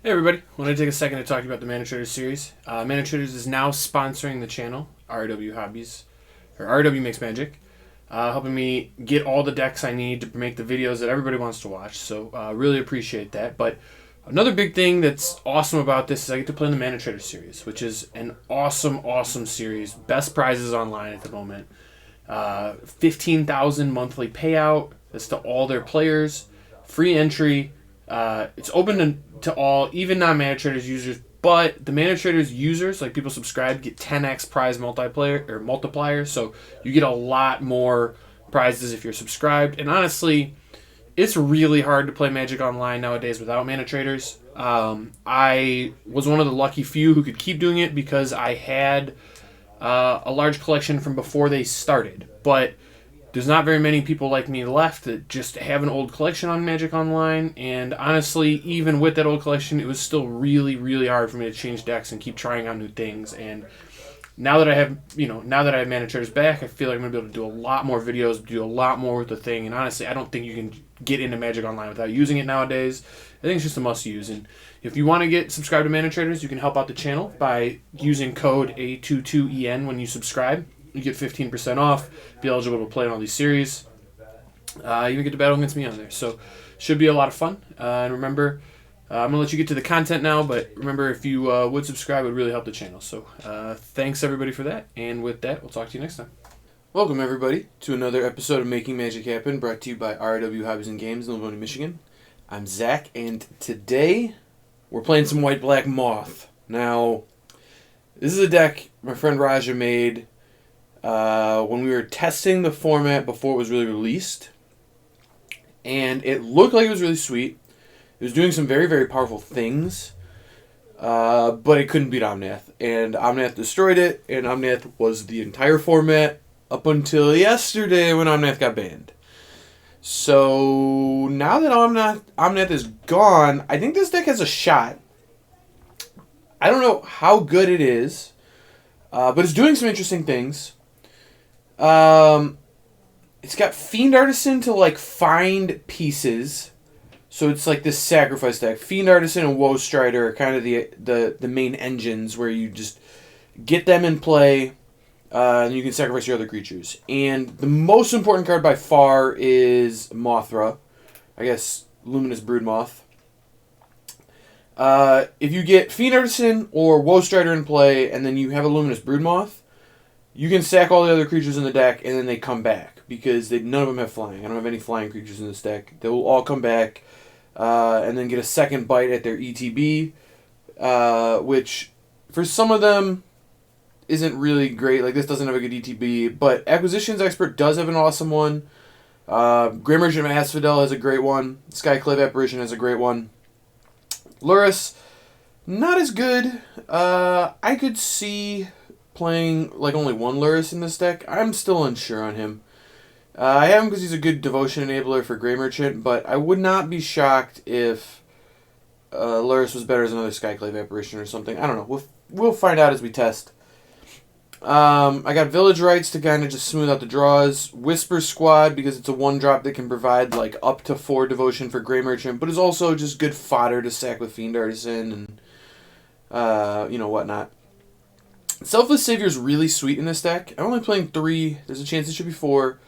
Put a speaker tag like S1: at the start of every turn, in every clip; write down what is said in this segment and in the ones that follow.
S1: Hey everybody, I want to take a second to talk to you about the Mana Traders series. Mana Traders is now sponsoring the channel, RW Hobbies, or RW Makes Magic, helping me get all the decks I need to make the videos that everybody wants to watch, so really appreciate that. But another big thing that's awesome about this is I get to play in the Mana Traders series, which is an awesome series. Best prizes online at the moment. 15,000 monthly payout, that's to all their players, free entry. It's open to all, even non-Mana Traders users, but the Mana Traders users, like people subscribe, get 10x prize multiplier, so you get a lot more prizes if you're subscribed. And honestly, it's really hard to play Magic Online nowadays without Mana Traders. I was one of the lucky few who could keep doing it because I had a large collection from before they started, but there's not very many people like me left that just have an old collection on Magic Online, and honestly, even with that old collection, it was still really hard for me to change decks and keep trying out new things. And now that I have Mana Traders back, I feel like I'm going to be able to do a lot more videos, do a lot more with the thing, and honestly, I don't think you can get into Magic Online without using it nowadays. I think it's just a must-use, and if you want to get subscribed to Mana Traders, you can help out the channel by using code A22EN when you subscribe. You get 15% off, be eligible to play in all these series. Even get to battle against me on there. So, should be a lot of fun. And remember, I'm going to let you get to the content now, but remember, if you would subscribe, it would really help the channel. So, thanks everybody for that. And with that, we'll talk to you next time. Welcome everybody to another episode of Making Magic Happen, brought to you by RW Hobbies and Games in Livonia, Michigan. I'm Zach, and today we're playing some white-black Moth. Now, this is a deck my friend Raja made when we were testing the format before it was really released, and it looked like it was really sweet. It was doing some very powerful things, but it couldn't beat Omnath, and Omnath destroyed it, and Omnath was the entire format up until yesterday when Omnath got banned. So now that Omnath is gone, I think this deck has a shot. I don't know how good it is, but it's doing some interesting things. It's got Fiend Artisan to like find pieces, so it's like this sacrifice deck. Fiend Artisan and Woe Strider are kind of the main engines where you just get them in play, and you can sacrifice your other creatures. And the most important card by far is Mothra, I guess Luminous Broodmoth. If you get Fiend Artisan or Woe Strider in play, and then you have a Luminous Broodmoth, you can sack all the other creatures in the deck, and then they come back, because none of them have flying. I don't have any flying creatures in this deck. They will all come back, and then get a second bite at their ETB, which, for some of them, isn't really great. Like, this doesn't have a good ETB, but Acquisitions Expert does have an awesome one. Grey Merchant of Asphodel has a great one. Skyclave Apparition has a great one. Lurrus, not as good. I could see playing like only one Lurrus in this deck. I'm still unsure on him. I have him because he's a good devotion enabler for Grey Merchant, but I would not be shocked if Lurrus was better as another Skyclave Apparition or something. I don't know. We'll find out as we test. I got Village Rites to kind of just smooth out the draws. Whisper Squad because it's a 1-drop that can provide like up to 4 devotion for Grey Merchant, but is also just good fodder to sack with Fiend Artisan and whatnot. Selfless Savior is really sweet in this deck. I'm only playing 3. There's a chance it should be 4.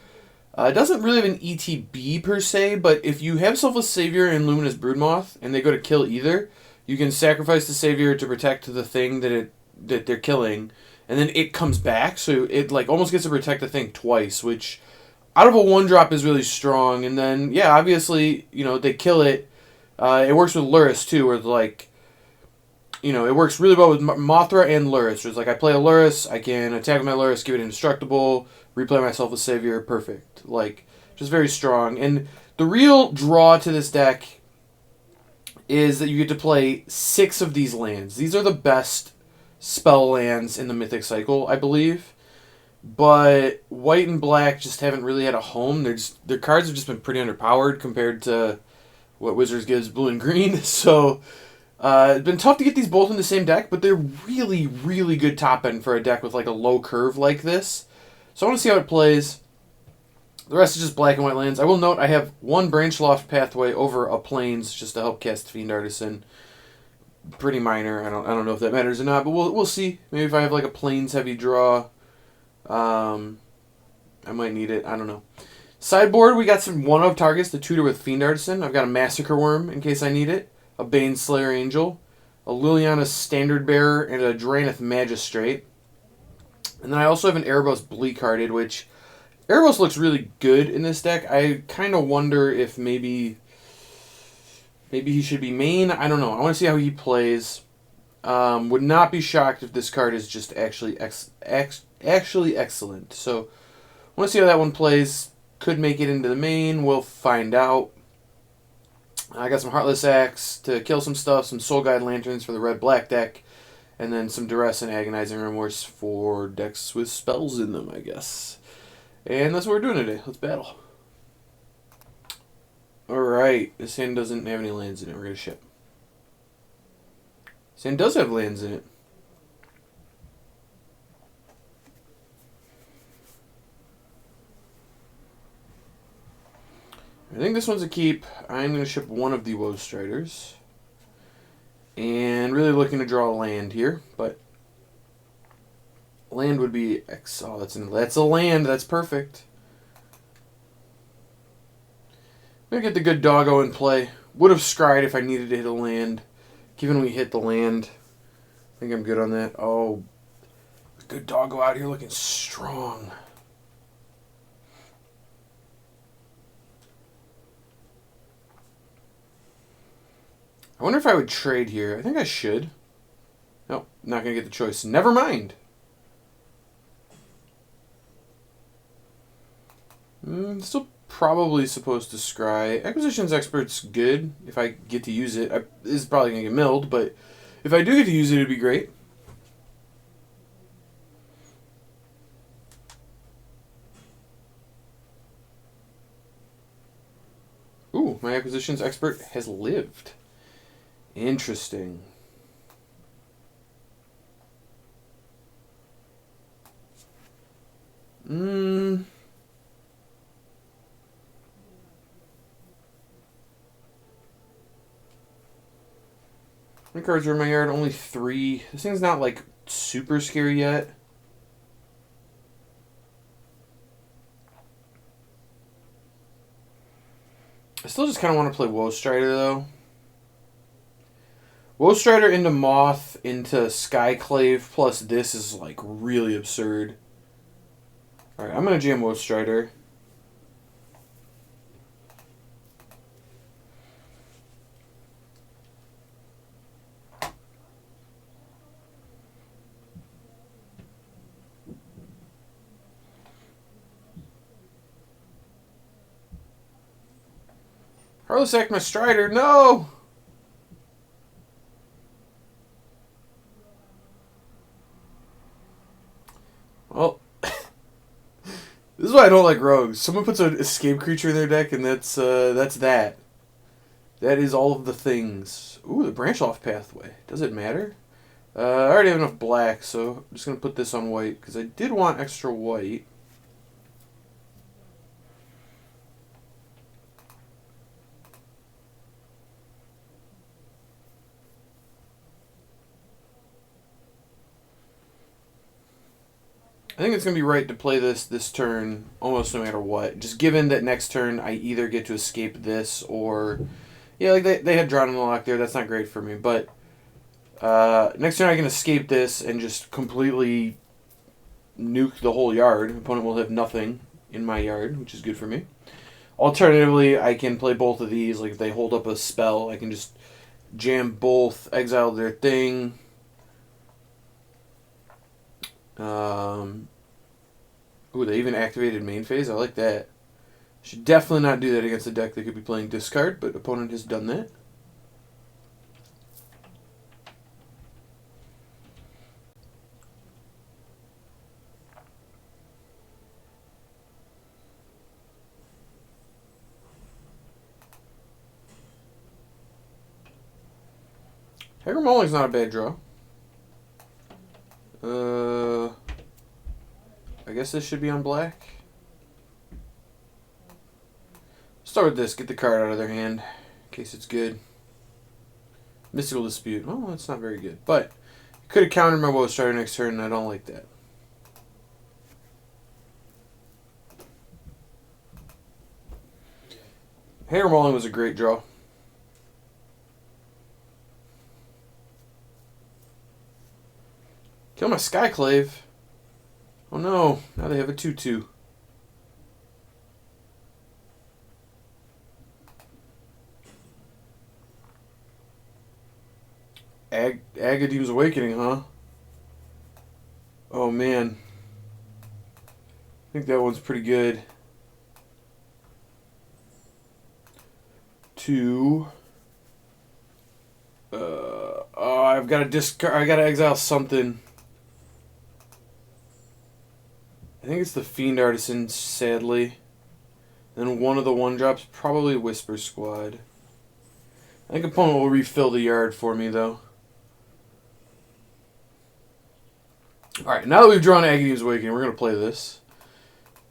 S1: It doesn't really have an ETB per se, but if you have Selfless Savior and Luminous Broodmoth, and they go to kill either, you can sacrifice the Savior to protect the thing that they're killing, and then it comes back, so it like almost gets to protect the thing twice, which out of a 1-drop is really strong. And then, yeah, obviously, they kill it. It works with Lurrus, too, where like, it works really well with Mothra and Lurrus. It's like I play a Lurrus, I can attack with my Lurrus, give it indestructible, replay myself as Savior, perfect. Like, just very strong. And the real draw to this deck is that you get to play 6 of these lands. These are the best spell lands in the Mythic cycle, I believe. But white and black just haven't really had a home. Their cards have just been pretty underpowered compared to what Wizards gives blue and green. So it's been tough to get these both in the same deck, but they're really good top end for a deck with like a low curve like this. So I want to see how it plays. The rest is just black and white lands. I will note I have 1 Branchloft pathway over a Plains just to help cast Fiend Artisan. pretty minor. I don't know if that matters or not, but we'll see. Maybe if I have like a plains heavy draw, I might need it. I don't know. Sideboard, we got some one of targets to tutor with Fiend Artisan. I've got a Massacre Worm in case I need it, a Baneslayer Angel, a Liliana Standard Bearer, and a Draenith Magistrate. And then I also have an Erebos Bleak Hearted, which Erebos looks really good in this deck. I kind of wonder if maybe he should be main. I don't know. I want to see how he plays. Would not be shocked if this card is just actually excellent. So I want to see how that one plays. Could make it into the main. We'll find out. I got some Heartless Axe to kill some stuff, some Soul Guide Lanterns for the red-black deck, and then some Duress and Agonizing Remorse for decks with spells in them, I guess. And that's what we're doing today. Let's battle. Alright, this hand doesn't have any lands in it. We're going to ship. This hand does have lands in it. I think this one's a keep. I'm going to ship one of the Woe Striders. And really looking to draw a land here, but land would be X. Oh, that's a land. That's perfect. Maybe get the good doggo in play. Would have scryed if I needed to hit a land. Given we hit the land, I think I'm good on that. Oh, good doggo out here looking strong. I wonder if I would trade here. I think I should. Nope, not going to get the choice. Never mind. Still probably supposed to scry. Acquisitions Expert's good if I get to use it. It's probably going to get milled, but if I do get to use it, it'd be great. Ooh, my Acquisitions Expert has lived. Interesting. How many cards are in my yard? Only 3. This thing's not like super scary yet. I still just kind of want to play Woe Strider though. Woe Strider into Moth into Skyclave plus this is like really absurd. Alright, I'm going to jam Woe Strider. Heartless Act my Strider, no! Well, this is why I don't like rogues. Someone puts an escape creature in their deck, and that's that. That is all of the things. Ooh, the branch off pathway. Does it matter? I already have enough black, so I'm just gonna put this on white because I did want extra white. I think it's going to be right to play this turn almost no matter what. Just given that next turn I either get to escape this or... Yeah, like they had Drown in the Lock there. That's not great for me. But next turn I can escape this and just completely nuke the whole yard. Opponent will have nothing in my yard, which is good for me. Alternatively, I can play both of these. Like if they hold up a spell, I can just jam both, exile their thing... Ooh, they even activated main phase. I like that. Should definitely not do that against a deck that could be playing discard, but opponent has done that. Hagar Mauling's not a bad draw. I guess this should be on black. Start with this. Get the card out of their hand in case it's good. Mystical Dispute. Oh, that's not very good. But could have countered my Woe Strider next turn, and I don't like that. Hair Mauling was a great draw. Kill my Skyclave. Oh no, now they have a 2/2. Agadeem's Awakening, huh? Oh man. I think that one's pretty good. 2. Oh, I've got to discard. I got to exile something. I think it's the Fiend Artisan, sadly. Then one of the 1-drops, probably Whisper Squad. I think opponent will refill the yard for me, though. Alright, now that we've drawn Agadeem's Awakening, we're going to play this.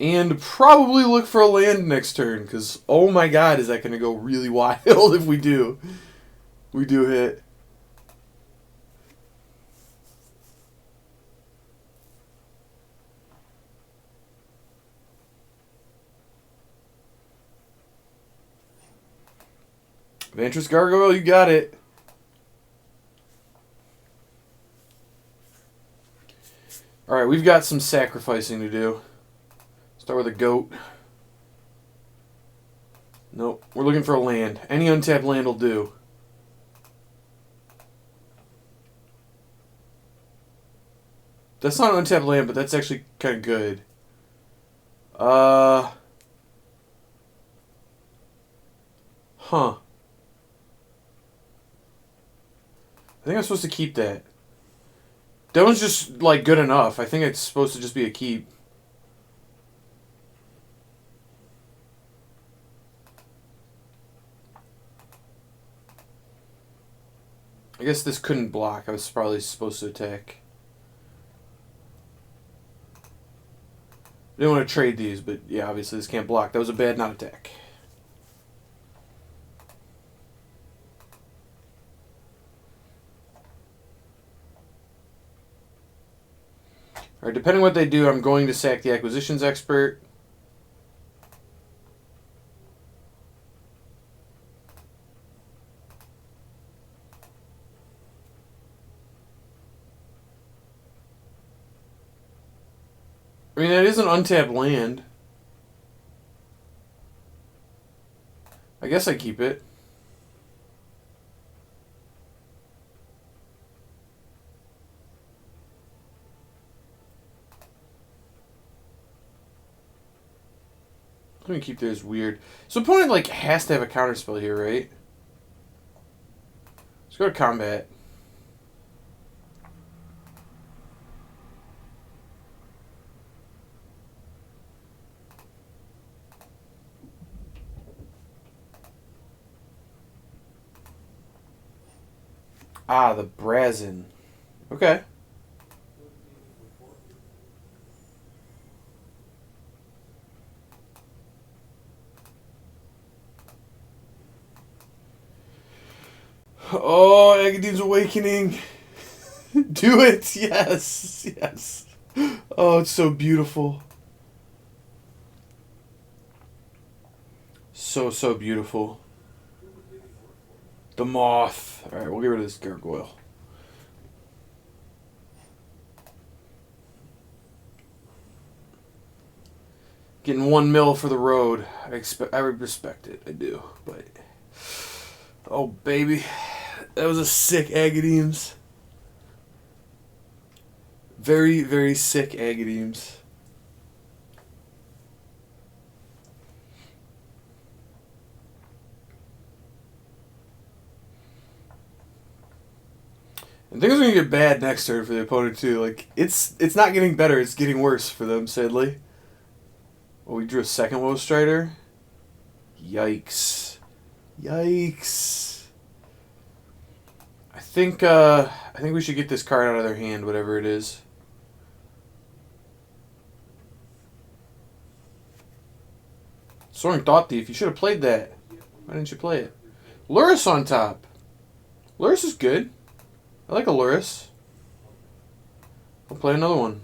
S1: And probably look for a land next turn, because, oh my god, is that going to go really wild if we do. We do hit. Ventress Gargoyle, you got it. Alright, we've got some sacrificing to do. Start with a goat. Nope, we're looking for a land. Any untapped land will do. That's not an untapped land, but that's actually kind of good. Huh. I think I'm supposed to keep that. That one's just, like, good enough. I think it's supposed to just be a keep. I guess this couldn't block. I was probably supposed to attack. I didn't want to trade these, but yeah, obviously this can't block. That was a bad not attack. Alright, depending on what they do, I'm going to sack the Acquisitions Expert. I mean, that is an untapped land. I guess I keep it. I'm gonna keep this weird. So opponent like has to have a counterspell here, right? Let's go to combat. Ah, the Brazen. Okay. Oh, Agadeem's Awakening. Do it. Yes. Yes. Oh, it's so beautiful. So beautiful. The Moth. Alright, we'll get rid of this Gargoyle. Getting 1 mil for the road. I respect it. I do. But oh baby. That was a sick Agadeem's. Very, very sick Agadeem's. And things are gonna get bad next turn for the opponent too. Like it's not getting better, it's getting worse for them, sadly. Oh, we drew a second Woe Strider. Yikes. Yikes. I think we should get this card out of their hand, whatever it is. Soaring Thought Thief, you should have played that. Why didn't you play it? Lurrus on top. Lurrus is good. I like a Lurrus. I'll play another one.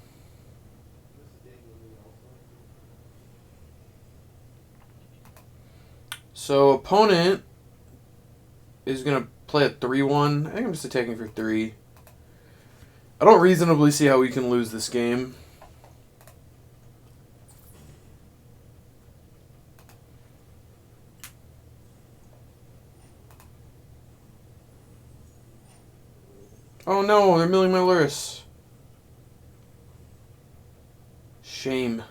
S1: So, opponent is going to play a 3-1. I think I'm just attacking for 3. I don't reasonably see how we can lose this game. Oh no, they're milling my Lurrus. Shame.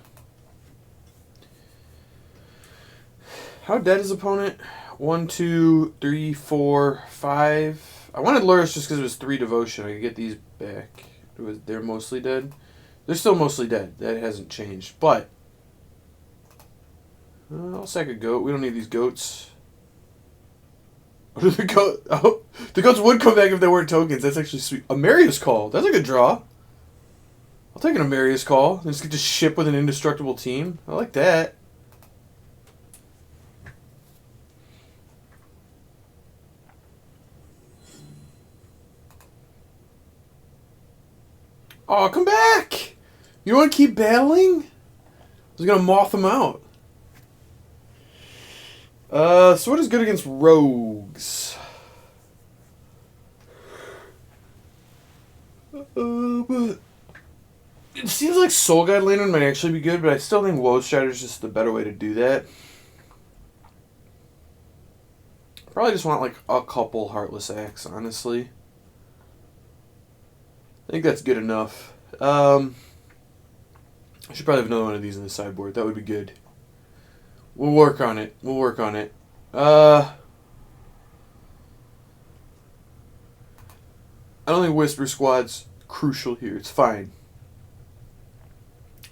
S1: How dead is opponent? 1, 2, 3, 4, 5. I wanted Lurrus just because it was 3 devotion. I could get these back. They're mostly dead. They're still mostly dead. That hasn't changed. But I'll sack a goat. We don't need these goats. The goats would come back if they weren't tokens. That's actually sweet. Amarius Call. That's a good draw. I'll take an Amarius Call. Just get to ship with an indestructible team. I like that. Oh, come back! You want to keep battling? I was going to moth them out. Sword is good against rogues. But it seems like Soul Guide Lantern might actually be good, but I still think Woe Strider is just the better way to do that. Probably just want like a couple Heartless Acts, honestly. I think that's good enough. I should probably have another one of these in the sideboard. That would be good. We'll work on it. We'll work on it. I don't think Whisper Squad's crucial here. It's fine.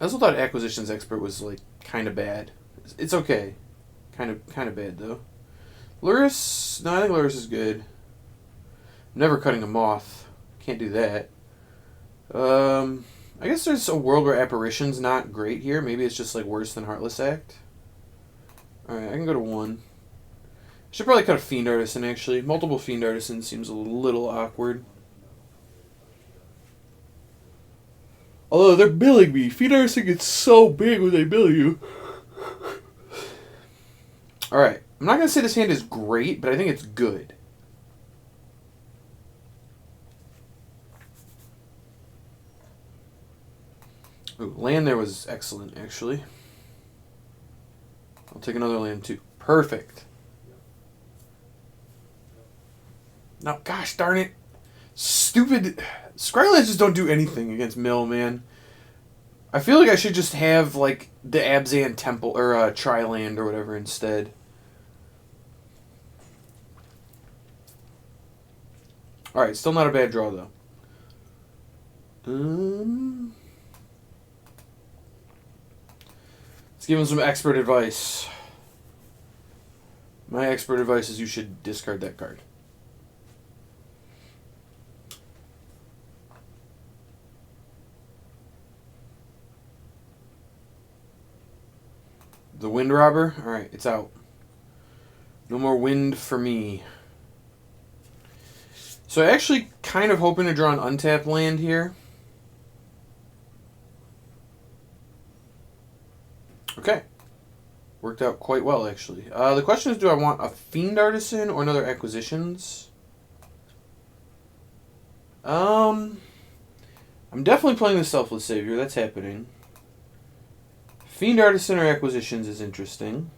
S1: I also thought Acquisitions Expert was like kind of bad. It's okay. Kind of bad though. Lurrus, no, I think Lurrus is good. I'm never cutting a Moth. Can't do that. I guess there's a world where Apparition's not great here. Maybe it's just like worse than Heartless Act. Alright, I can go to 1. I should probably cut a Fiend Artisan, actually. Multiple Fiend Artisans seems a little awkward. Although they're billing me. Fiend Artisan gets so big when they bill you. Alright, I'm not going to say this hand is great, but I think it's good. Ooh, land there was excellent, actually. I'll take another land, too. Perfect. No, gosh darn it. Stupid. Scrylands just don't do anything against Mill, man. I feel like I should just have, like, the Abzan Temple, or Triland, or whatever, instead. Alright, still not a bad draw, though. Let's give him some expert advice. My expert advice is you should discard that card. The Wind Robber? Alright, it's out. No more wind for me. So I actually kind of hoping to draw an untapped land here. Okay. Worked out quite well, actually. The question is, do I want a Fiend Artisan or another Acquisitions? I'm definitely playing the Selfless Savior. That's happening. Fiend Artisan or Acquisitions is interesting.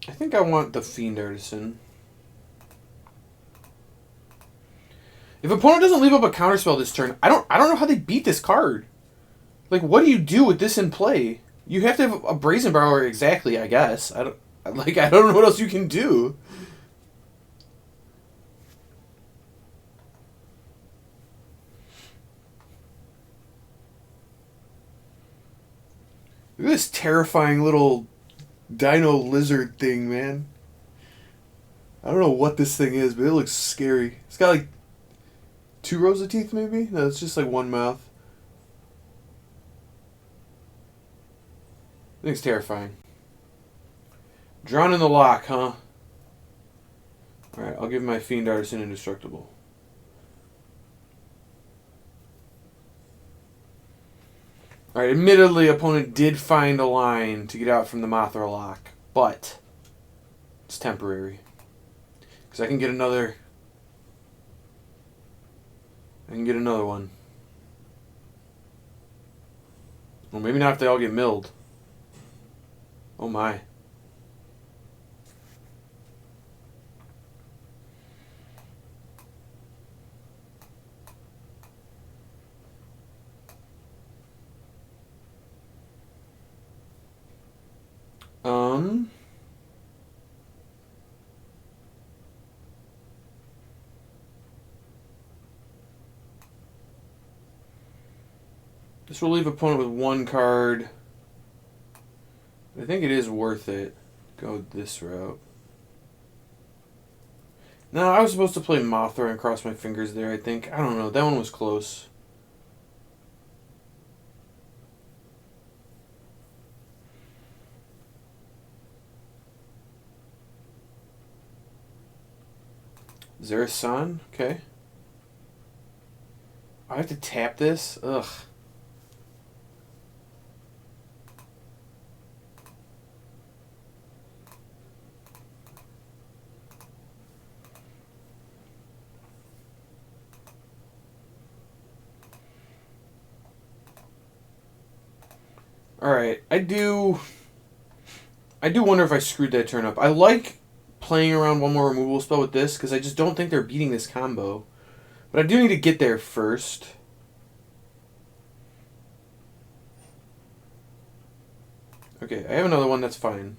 S1: I think I want the Fiend Artisan. If opponent doesn't leave up a counterspell this turn, I don't know how they beat this card. Like, what do you do with this in play? You have to have a Brazen Borrower exactly, I guess. I don't know what else you can do. Look at this terrifying little dino lizard thing, man. I don't know what this thing is, but it looks scary. It's got like 2 rows of teeth, maybe? No, it's just like 1 mouth. I think it's terrifying. Drawn in the lock, huh? Alright, I'll give my Fiend Artisan indestructible. Alright, admittedly, opponent did find a line to get out from the Mothra lock, but it's temporary. Because I can get another... I can get another one. Well, maybe not if they all get milled. Oh my. This will leave opponent with one card. I think it is worth it. Go this route. No, I was supposed to play Mothra and cross my fingers there, I think. I don't know. That one was close. Zerasan? Okay. I have to tap this? Ugh. Alright, I do wonder if I screwed that turn up. I like playing around one more removal spell with this, because I just don't think they're beating this combo. But I do need to get there first. Okay, I have another one, that's fine.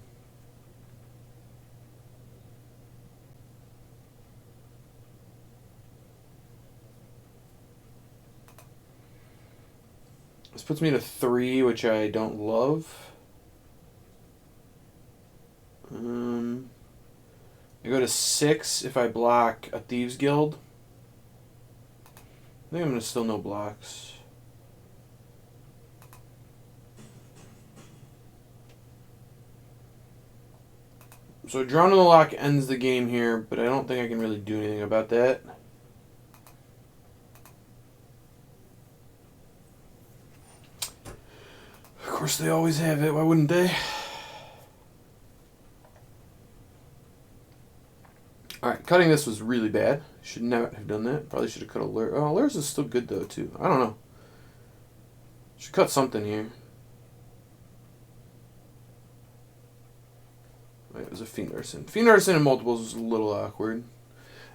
S1: This puts me to 3, which I don't love. I go to 6 if I block a Thieves Guild. I think I'm going to still no blocks. So Drawn in the Lock ends the game here, but I don't think I can really do anything about that. Of course they always have it, why wouldn't they? Alright, cutting this was really bad. Should not have done that. Probably should have cut a Lure. Oh, Lure's is still good though, too. I don't know. Should cut something here. Wait, it was a Fiend Artisan. Fiend Artisan in multiples was a little awkward.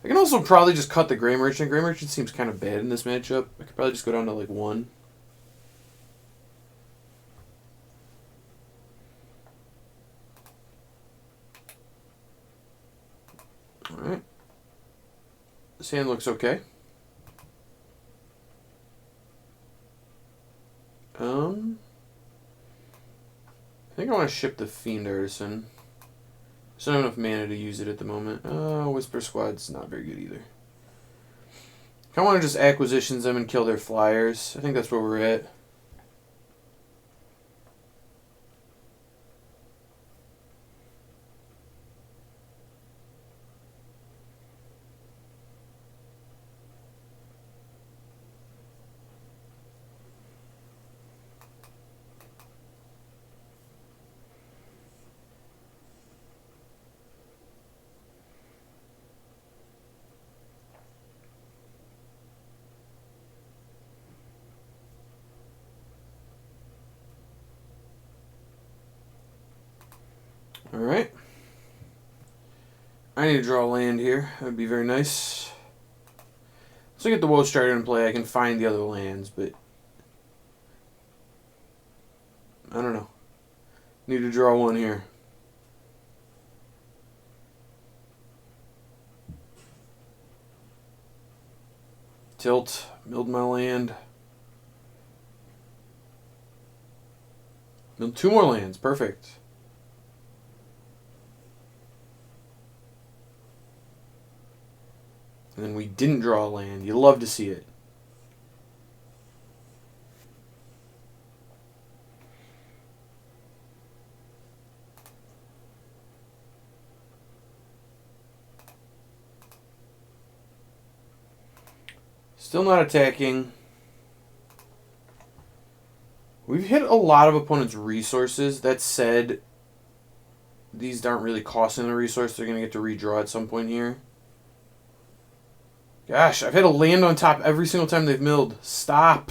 S1: I can also probably just cut the Grey Merchant. Grey Merchant seems kind of bad in this matchup. I could probably just go down to like 1. Alright. This hand looks okay. I think I want to ship the Fiend Artisan. Just don't have enough mana to use it at the moment. Whisper Squad's not very good either. I want to just acquisitions them and kill their flyers. I think that's where we're at. Alright. I need to draw a land here. That would be very nice. Let's look at the Woe Strider in play. I can find the other lands, but I don't know. Need to draw one here. Tilt. Milled my land. Milled 2 more lands. Perfect. And then we didn't draw a land. You love to see it. Still not attacking. We've hit a lot of opponents' resources. That said, these aren't really costing the resource. They're going to get to redraw at some point here. Gosh, I've had a land on top every single time they've milled. Stop.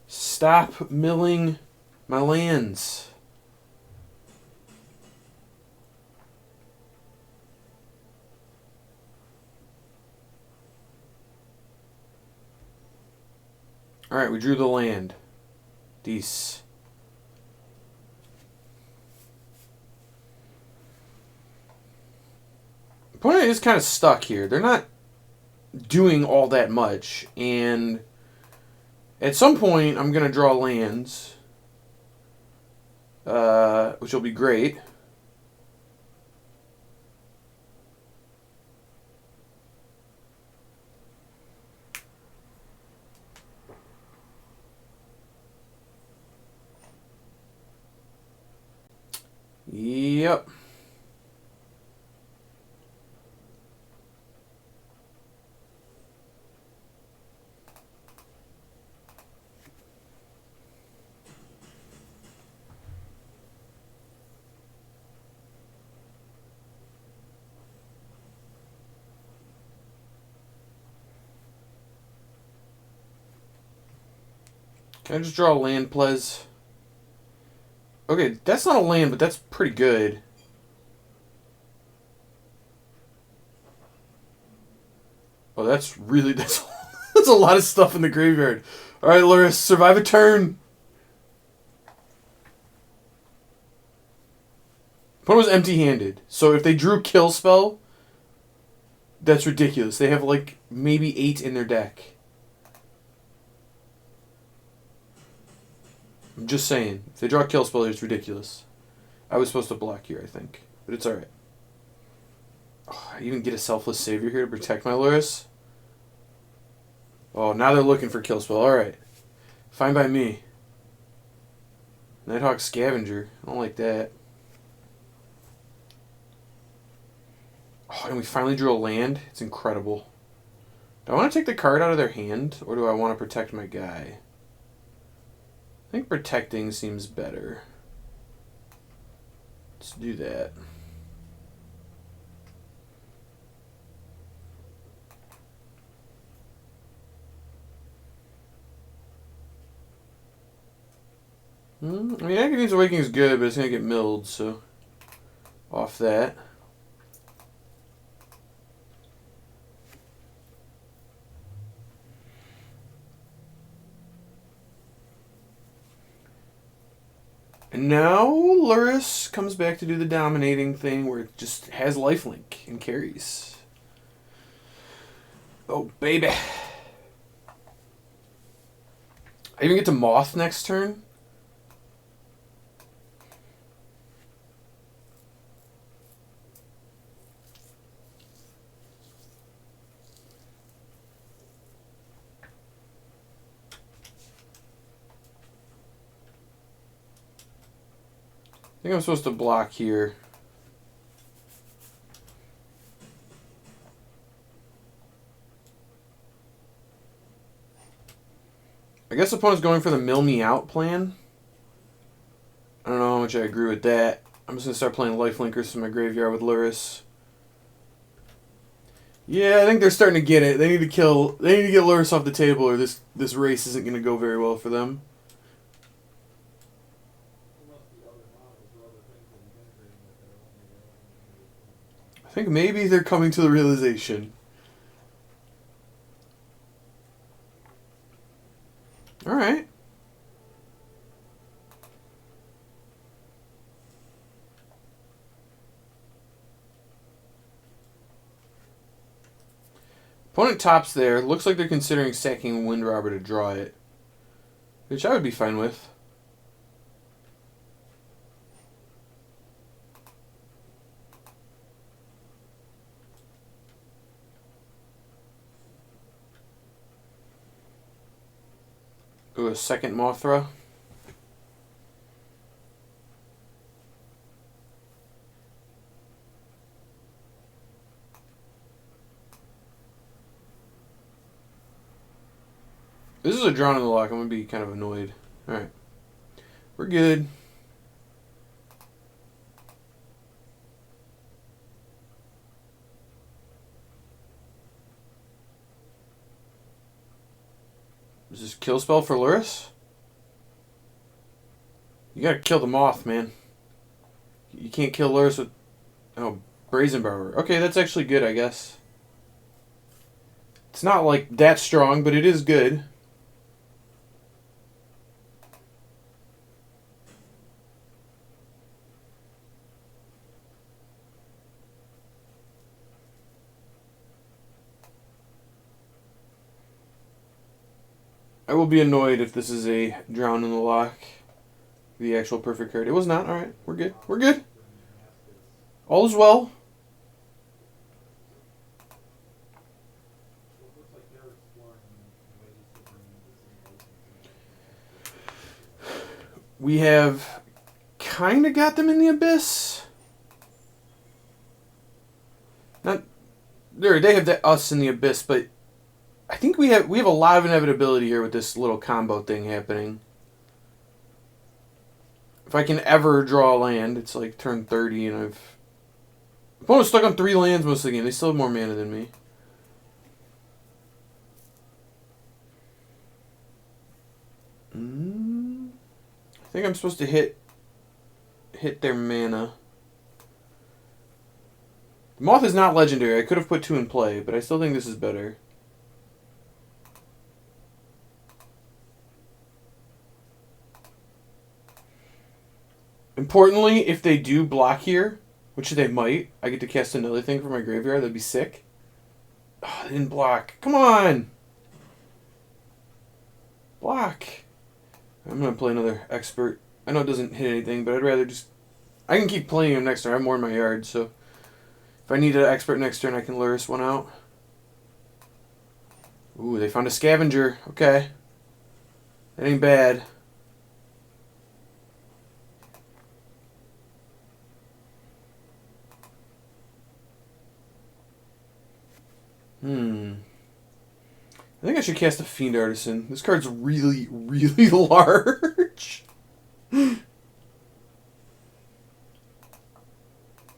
S1: Stop milling my lands. Alright, we drew the land. These. Opponent is kind of stuck here. They're not doing all that much, and at some point I'm going to draw lands, which will be great. Yep. Can I just draw a land, please? Okay, that's not a land, but that's pretty good. Oh, that's really... That's a lot of stuff in the graveyard. Alright, Luris, survive a turn. Opponent was empty-handed. So if they drew Kill Spell, that's ridiculous. They have, like, maybe 8 in their deck. I'm just saying. If they draw Kill Spell, it's ridiculous. I was supposed to block here, I think. But it's alright. Oh, I even get a Selfless Savior here to protect my Luris. Oh, now they're looking for Kill Spell. Alright. Fine by me. Nighthawk Scavenger. I don't like that. Oh, and we finally drew a land. It's incredible. Do I want to take the card out of their hand, or do I want to protect my guy? I think protecting seems better. Let's do that. I mean, Aghanim Awakening is good, but it's going to get milled, so off that. And now Luris comes back to do the dominating thing where it just has lifelink and carries. Oh, baby. I even get to Moth next turn. I think I'm supposed to block here. I guess the opponent's going for the mill me out plan. I don't know how much I agree with that. I'm just going to start playing lifelinkers from my graveyard with Luris. Yeah, I think they're starting to get it. They need to get Luris off the table, or this race isn't going to go very well for them. I think maybe they're coming to the realization. Alright. Opponent tops there. Looks like they're considering sacking Wind Robber to draw it, which I would be fine with. Ooh, a second Mothra. This is a drawn in the lock. I'm going to be kind of annoyed. Alright. We're good. Is this kill spell for Luris? You gotta kill the Moth, man. You can't kill Luris with... Oh, Brazen Barber. Okay, that's actually good, I guess. It's not, like, that strong, but it is good. I will be annoyed if this is a Drown in the Lock. The actual perfect card. It was not. Alright, we're good. We're good. All is well. We have kind of got them in the abyss. Not they have us in the abyss, but I think we have a lot of inevitability here with this little combo thing happening. If I can ever draw a land, it's like turn 30 and I've... Opponent's stuck on 3 lands most of the game. They still have more mana than me. I think I'm supposed to hit their mana. Moth is not legendary. I could have put 2 in play, but I still think this is better. Importantly, if they do block here, which they might, I get to cast another thing for my graveyard. That'd be sick. Oh, they didn't block. Come on! Block. I'm going to play another expert. I know it doesn't hit anything, but I'd rather just... I can keep playing him next turn. I have more in my yard, so... If I need an expert next turn, I can Luris one out. Ooh, they found a scavenger. Okay. That ain't bad. I think I should cast a Fiend Artisan. This card's really, really large.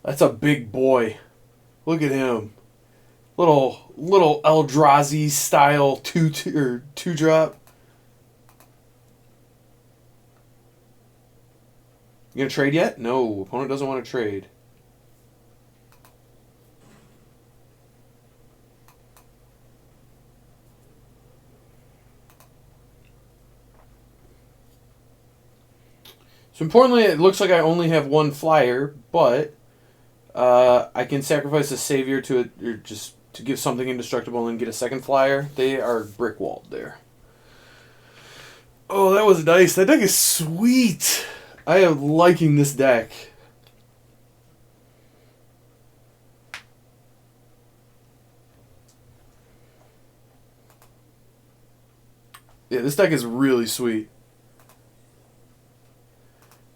S1: That's a big boy. Look at him. Little Eldrazi style 2-drop. You gonna trade yet? No. Opponent doesn't want to trade. So importantly, it looks like I only have 1 flyer, but I can sacrifice a savior to it, or just to give something indestructible and get a 2nd flyer. They are brick walled there. Oh, that was nice. That deck is sweet. I am liking this deck. Yeah, this deck is really sweet.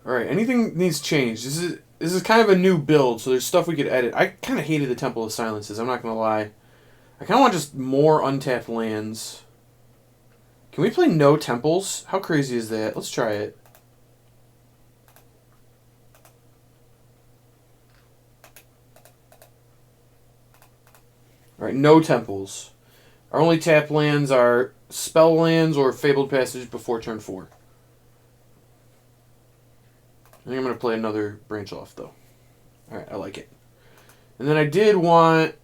S1: Alright, anything needs changed. This is kind of a new build, so there's stuff we could edit. I kind of hated the Temple of Silences, I'm not going to lie. I kind of want just more untapped lands. Can we play no temples? How crazy is that? Let's try it. Alright, no temples. Our only tapped lands are spell lands or Fabled Passage before turn 4. I think I'm going to play another Branch Off, though. Alright, I like it. And then I did want...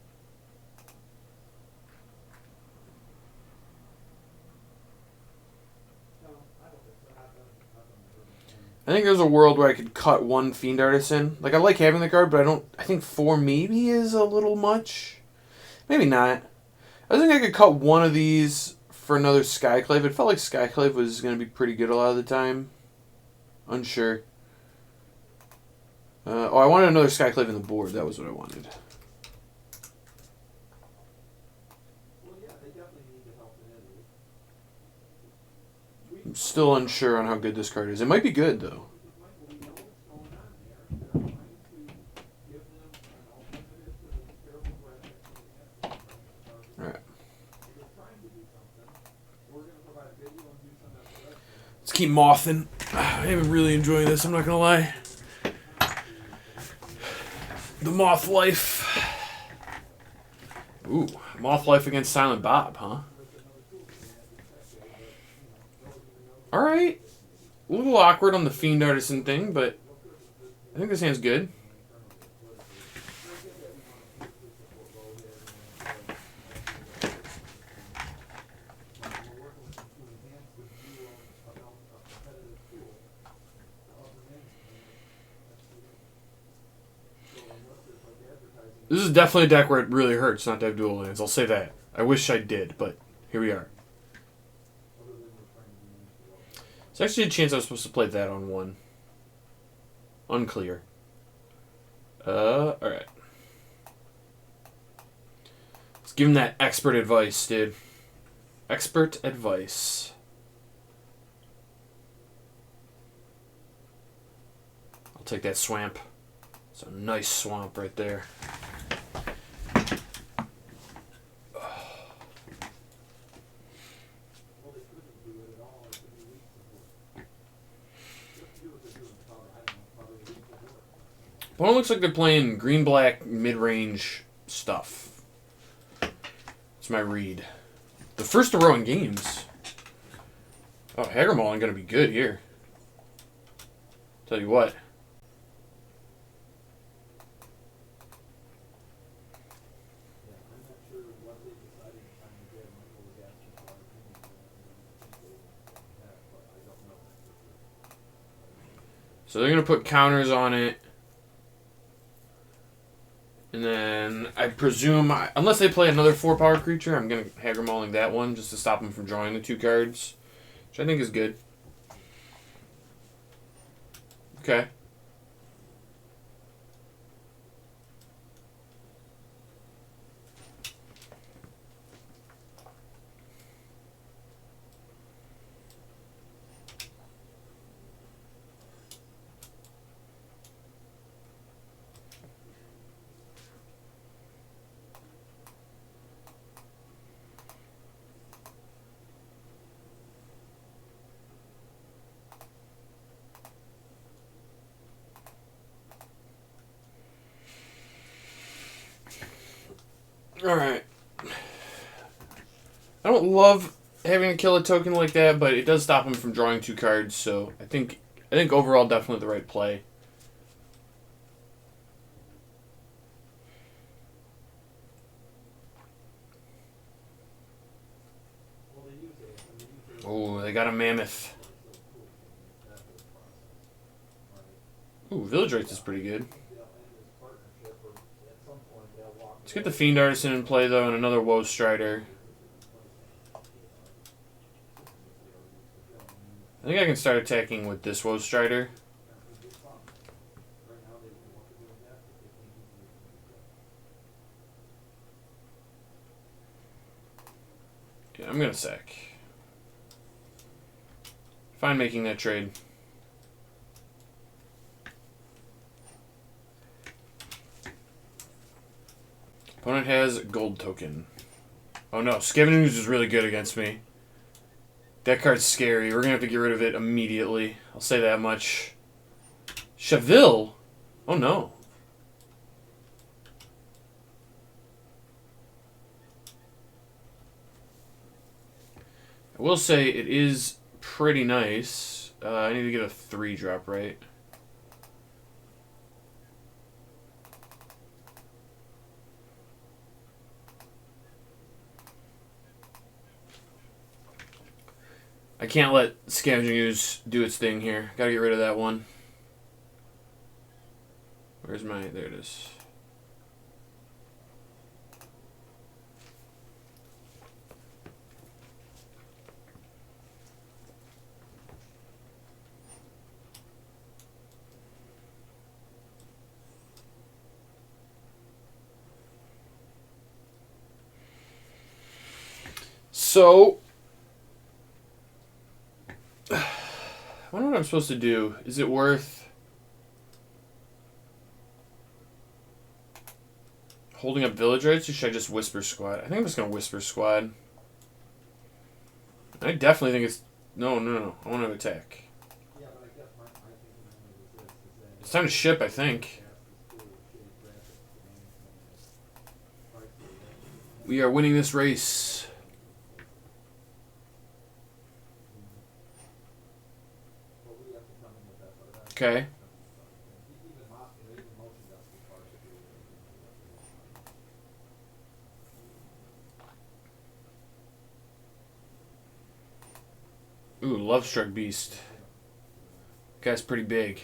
S1: I think there's a world where I could cut 1 Fiend Artisan. Like, I like having the card, but I think 4 maybe is a little much. Maybe not. I think I could cut 1 of these for another Skyclave. It felt like Skyclave was going to be pretty good a lot of the time. Unsure. Oh, I wanted another Skyclave in the board. That was what I wanted. I'm still unsure on how good this card is. It might be good, though. Alright. Let's keep mothing. I am really enjoying this, I'm not gonna lie. The Moth life. Ooh, Moth life against Silent Bob, huh? Alright. A little awkward on the Fiend Artisan thing, but I think this hand's good. This is definitely a deck where it really hurts not to have dual lands. I'll say that. I wish I did, but here we are. There's actually a chance I was supposed to play that on one. Unclear. Alright. Let's give him that expert advice, dude. Expert advice. I'll take that swamp. It's a nice swamp right there. Opponent looks like they're playing green-black mid-range stuff. That's my read. The first row in games. Oh, Hagermauling gonna be good here. Tell you what. So they're gonna put counters on it. And then, I presume, unless they play another 4-power creature, I'm going to Hagermauling that one just to stop them from drawing the 2 cards. Which I think is good. Okay. Alright. I don't love having to kill a token like that, but it does stop him from drawing 2 cards, so I think overall definitely the right play. Oh, they got a Mammoth. Ooh, Village Rites is pretty good. Let's get the Fiend Artisan in play, though, and another Woe Strider. I think I can start attacking with this Woe Strider. Yeah, I'm gonna sack. Fine making that trade. Opponent has gold token. Oh no, Scavenging Ooze is really good against me. That card's scary. We're going to have to get rid of it immediately. I'll say that much. Chaville? Oh no. I will say it is pretty nice. I need to get a 3-drop, right? I can't let Scavenging Ooze do its thing here. Gotta get rid of that one. Where's my... There it is. So... I wonder what I'm supposed to do. Is it worth holding up Village Rites, or should I just Whisper Squad? I think I'm just going to Whisper Squad. I definitely think it's No, no, no. I want to attack. It's time to ship, I think. We are winning this race. Okay. Ooh, Love Struck Beast. Guy's pretty big.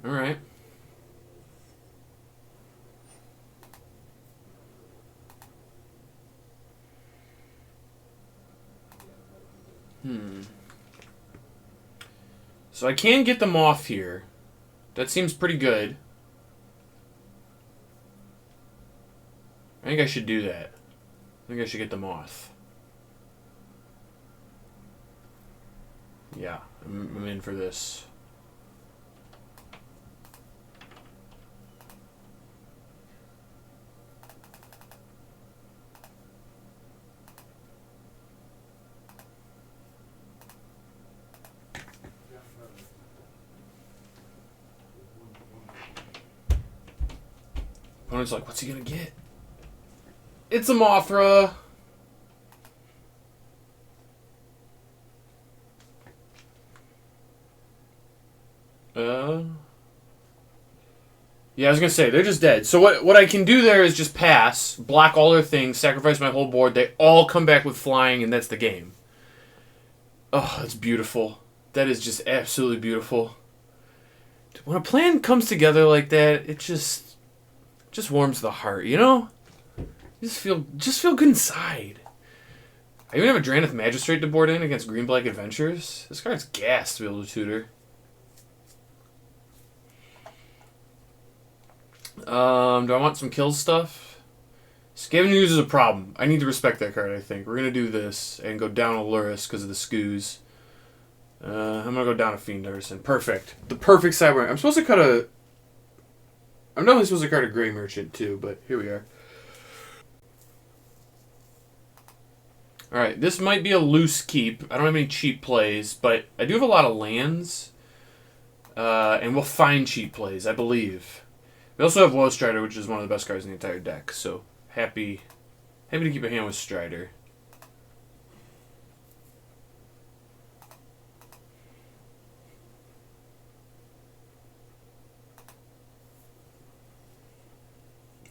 S1: Alright. So I can get the Moth here. That seems pretty good. I think I should do that. I think I should get the Moth. Yeah, I'm in for this. Opponent's like, what's he gonna get? It's a Mothra. Yeah, I was gonna say they're just dead. So what I can do there is just pass, block all their things, sacrifice my whole board. They all come back with flying, and that's the game. Oh, that's beautiful. That is just absolutely beautiful. When a plan comes together like that, it just warms the heart. You know, just feel good inside. I even have a Dranith Magistrate to board in against Green Black Adventures. This card's gas to be able to tutor. Do I want some kill stuff? Skaven News is a problem. I need to respect that card, I think. We're going to do this and go down Aluris because of the Skoos. I'm going to go down a Fiend Artisan. Perfect. The perfect sideboard. I'm supposed to cut a... I'm definitely supposed to cut a Grey Merchant too, but here we are. Alright, this might be a loose keep. I don't have any cheap plays, but I do have a lot of lands. And we'll find cheap plays, I believe. We also have Woe Strider, which is one of the best cards in the entire deck, so happy to keep a hand with Strider.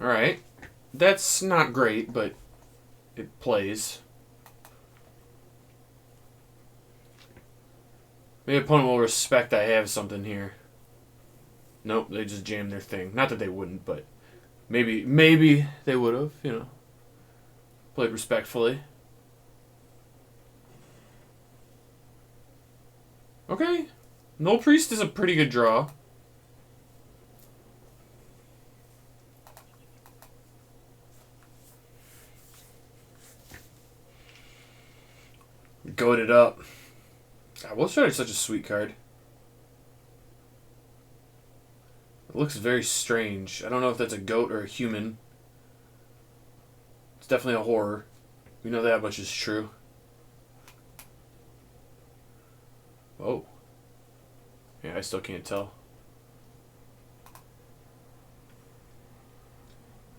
S1: Alright. That's not great, but it plays. Maybe opponent will respect I have something here. Nope, they just jammed their thing. Not that they wouldn't, but maybe they would have, you know. Played respectfully. Okay. Null Priest is a pretty good draw. Goaded up. God, Wolf Strider is such a sweet card. It looks very strange. I don't know if that's a goat or a human. It's definitely a horror. We know that much is true. Oh. Yeah, I still can't tell.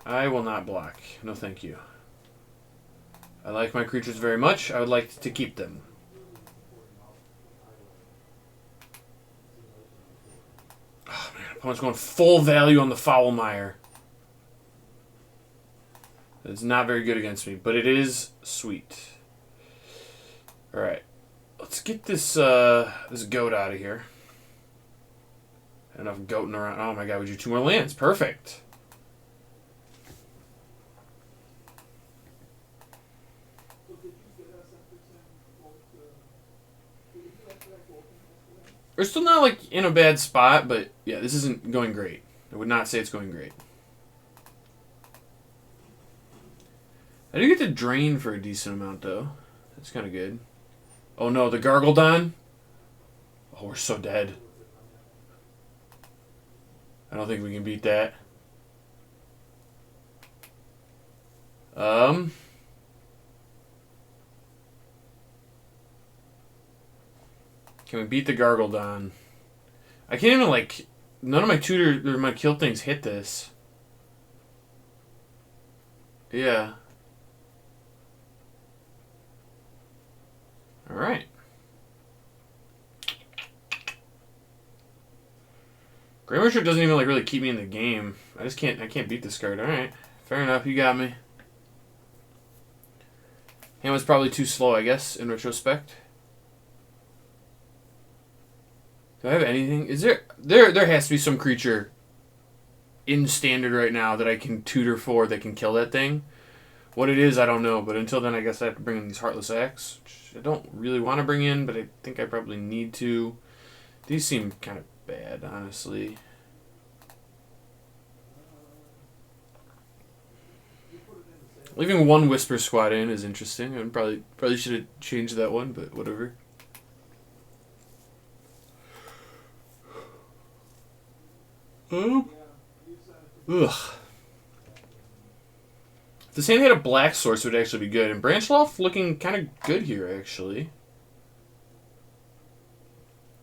S1: I will not block. No thank you. I like my creatures very much. I would like to keep them. Oh man, opponent's going full value on the Foulmire. It's not very good against me, but it is sweet. Alright. Let's get this this goat out of here. Enough goating around. Oh my god, we drew 2 more lands. Perfect. We're still not like in a bad spot, but yeah, this isn't going great. I would not say it's going great. I do get to drain for a decent amount though. That's kind of good. Oh no, the Gargledon. Oh, we're so dead. I don't think we can beat that. Can we beat the Gargledon? I can't even, like... None of my tutor or my kill things hit this. Yeah. Alright. Greymaster doesn't even like really keep me in the game. I can't beat this card. Alright. Fair enough, you got me. Hand was probably too slow, I guess, in retrospect. Do I have anything? Is there has to be some creature in standard right now that I can tutor for that can kill that thing. What it is, I don't know, but until then I guess I have to bring in these Heartless Acts, which I don't really want to bring in, but I think I probably need to. These seem kind of bad, honestly. Leaving one Whisper Squad in is interesting. I probably should have changed that one, but whatever. Ugh. If this hand had a black source, it would actually be good. And Branchloft looking kind of good here, actually.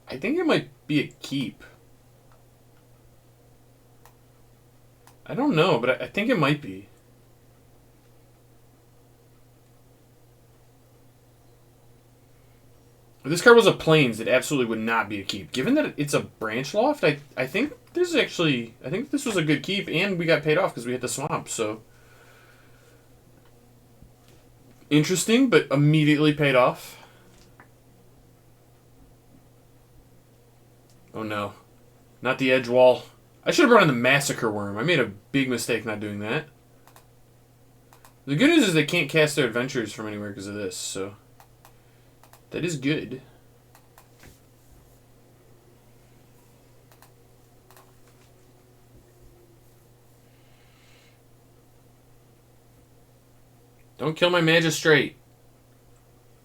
S1: I think it might be a keep. I don't know, but I think it might be. If this card was a Plains, it absolutely would not be a keep. Given that it's a Branchloft, I think this is actually... I think this was a good keep, and we got paid off because we hit the swamp, so... Interesting, but immediately paid off. Oh no. Not the edge wall. I should have brought in the Massacre Worm. I made a big mistake not doing that. The good news is they can't cast their adventures from anywhere because of this, so... That is good. Don't kill my Magistrate.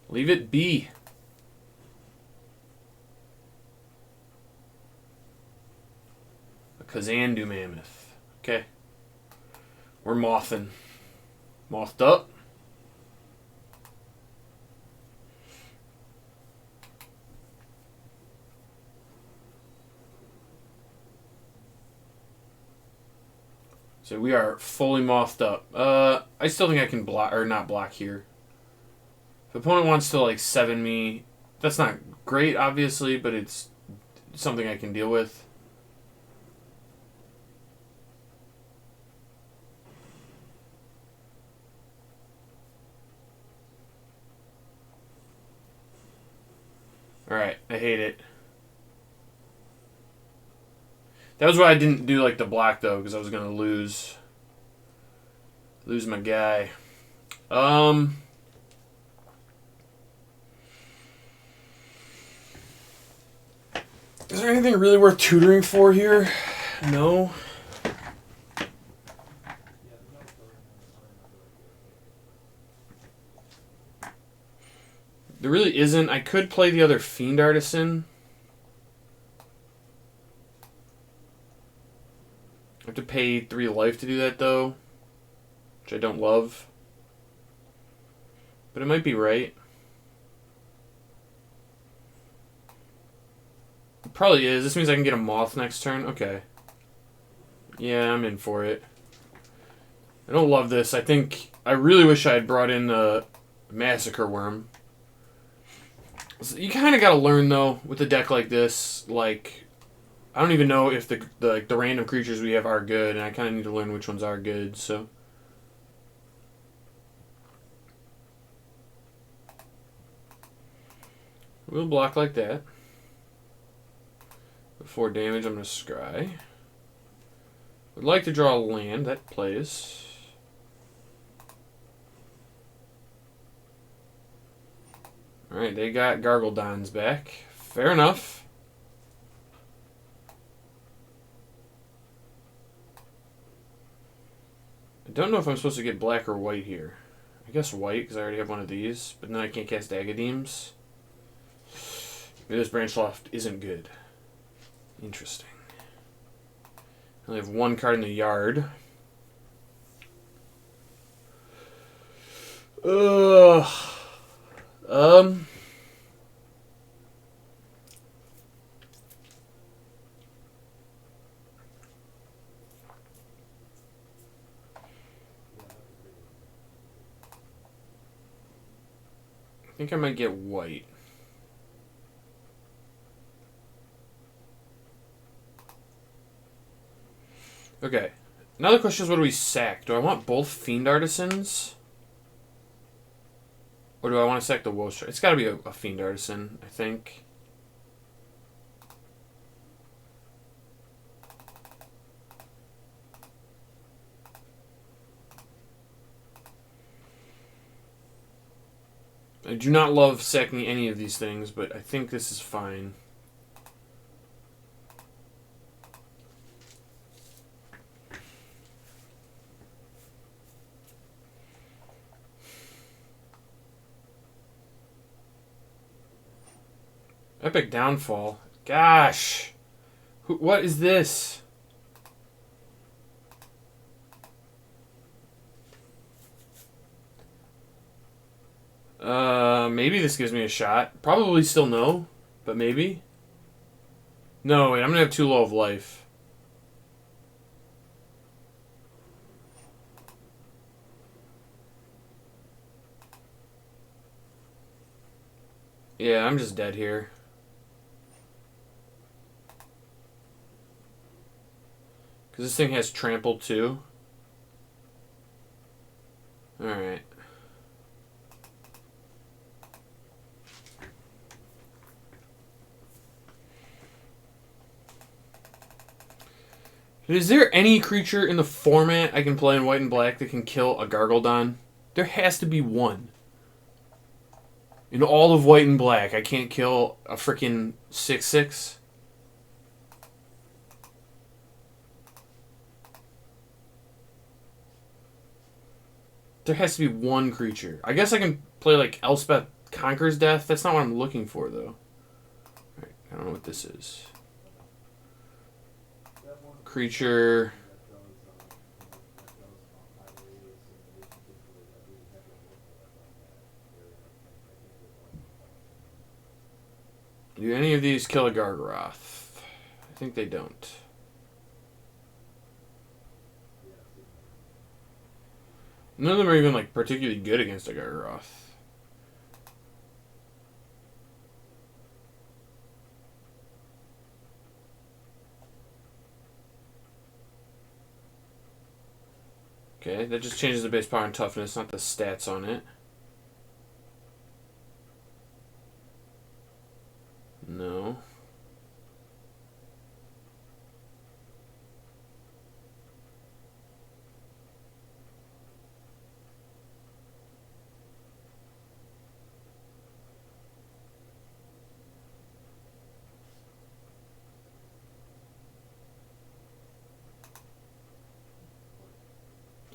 S1: Leave it be. A Kazandu Mammoth. Okay. We're mothing. Mothed up. So we are fully mothed up. I still think I can block, or not block here. If the opponent wants to, like, 7 me, that's not great, obviously, but it's something I can deal with. Alright, I hate it. That was why I didn't do like the block though, because I was gonna lose my guy. Is there anything really worth tutoring for here? No. There really isn't. I could play the other Fiend Artisan. I have to pay 3 life to do that, though. Which I don't love. But it might be right. It probably is. This means I can get a Moth next turn. Okay. Yeah, I'm in for it. I don't love this. I really wish I had brought in the Massacre Worm. So you kind of got to learn, though, with a deck like this, like... I don't even know if the random creatures we have are good, and I kind of need to learn which ones are good, so... We'll block like that. For 4 damage, I'm going to scry. Would like to draw a land. That plays. Alright, they got Gargledons back. Fair enough. I don't know if I'm supposed to get black or white here. I guess white, because I already have one of these. But then I can't cast Agadeems. Maybe this Branchloft isn't good. Interesting. I only have 1 card in the yard. think I might get white. Okay. Another question is, what do we sack? Do I want both Fiend Artisans? Or do I want to sack the Woe Strider? It's got to be a Fiend Artisan, I think. I do not love sacking any of these things, but I think this is fine. Epic Downfall. Gosh. What is this? Maybe this gives me a shot. Probably still no, but maybe. No, wait, I'm gonna have too low of life. Yeah, I'm just dead here. Because this thing has trample too. Alright. Is there any creature in the format I can play in white and black that can kill a Gargaldon? There has to be one. In all of white and black, I can't kill a freaking 6/6. There has to be one creature. I guess I can play like Elspeth Conquers Death. That's not what I'm looking for, though. Alright, I don't know what this is. Creature. Do any of these kill a Gargaroth? I think they don't. None of them are even like particularly good against a Gargaroth. Okay, that just changes the base power and toughness, not the stats on it. No.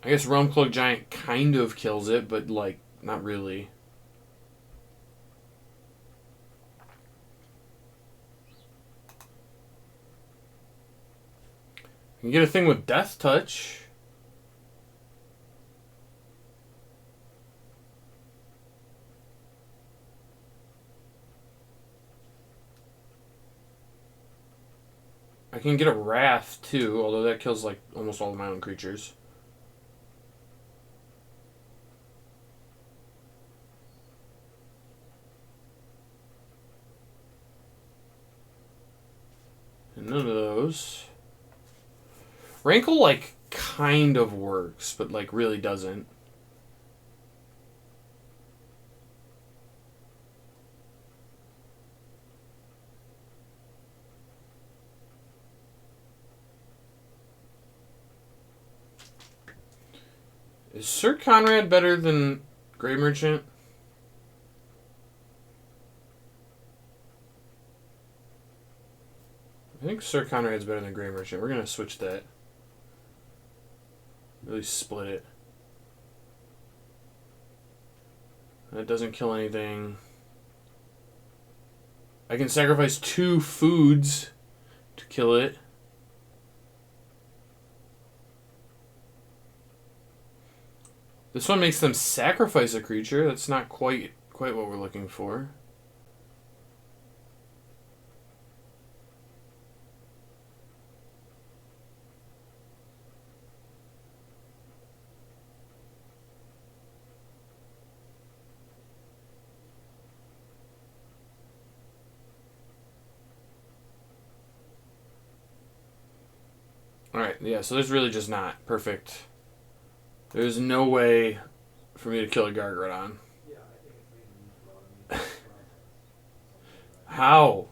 S1: I guess Realm Cloak Giant kind of kills it, but, like, not really. I can get a thing with Death Touch. I can get a Wrath, too, although that kills, like, almost all of my own creatures. None of those. Rankle, like, kind of works, but, like, really doesn't. Is Sir Conrad better than Grey Merchant? I think Sir Conrad's better than Grey Merchant. We're going to switch that. Really split it. That doesn't kill anything. I can sacrifice 2 foods to kill it. This one makes them sacrifice a creature. That's not quite what we're looking for. Alright, yeah, so there's really just not. Perfect. There's no way for me to kill a Gargarodon. How?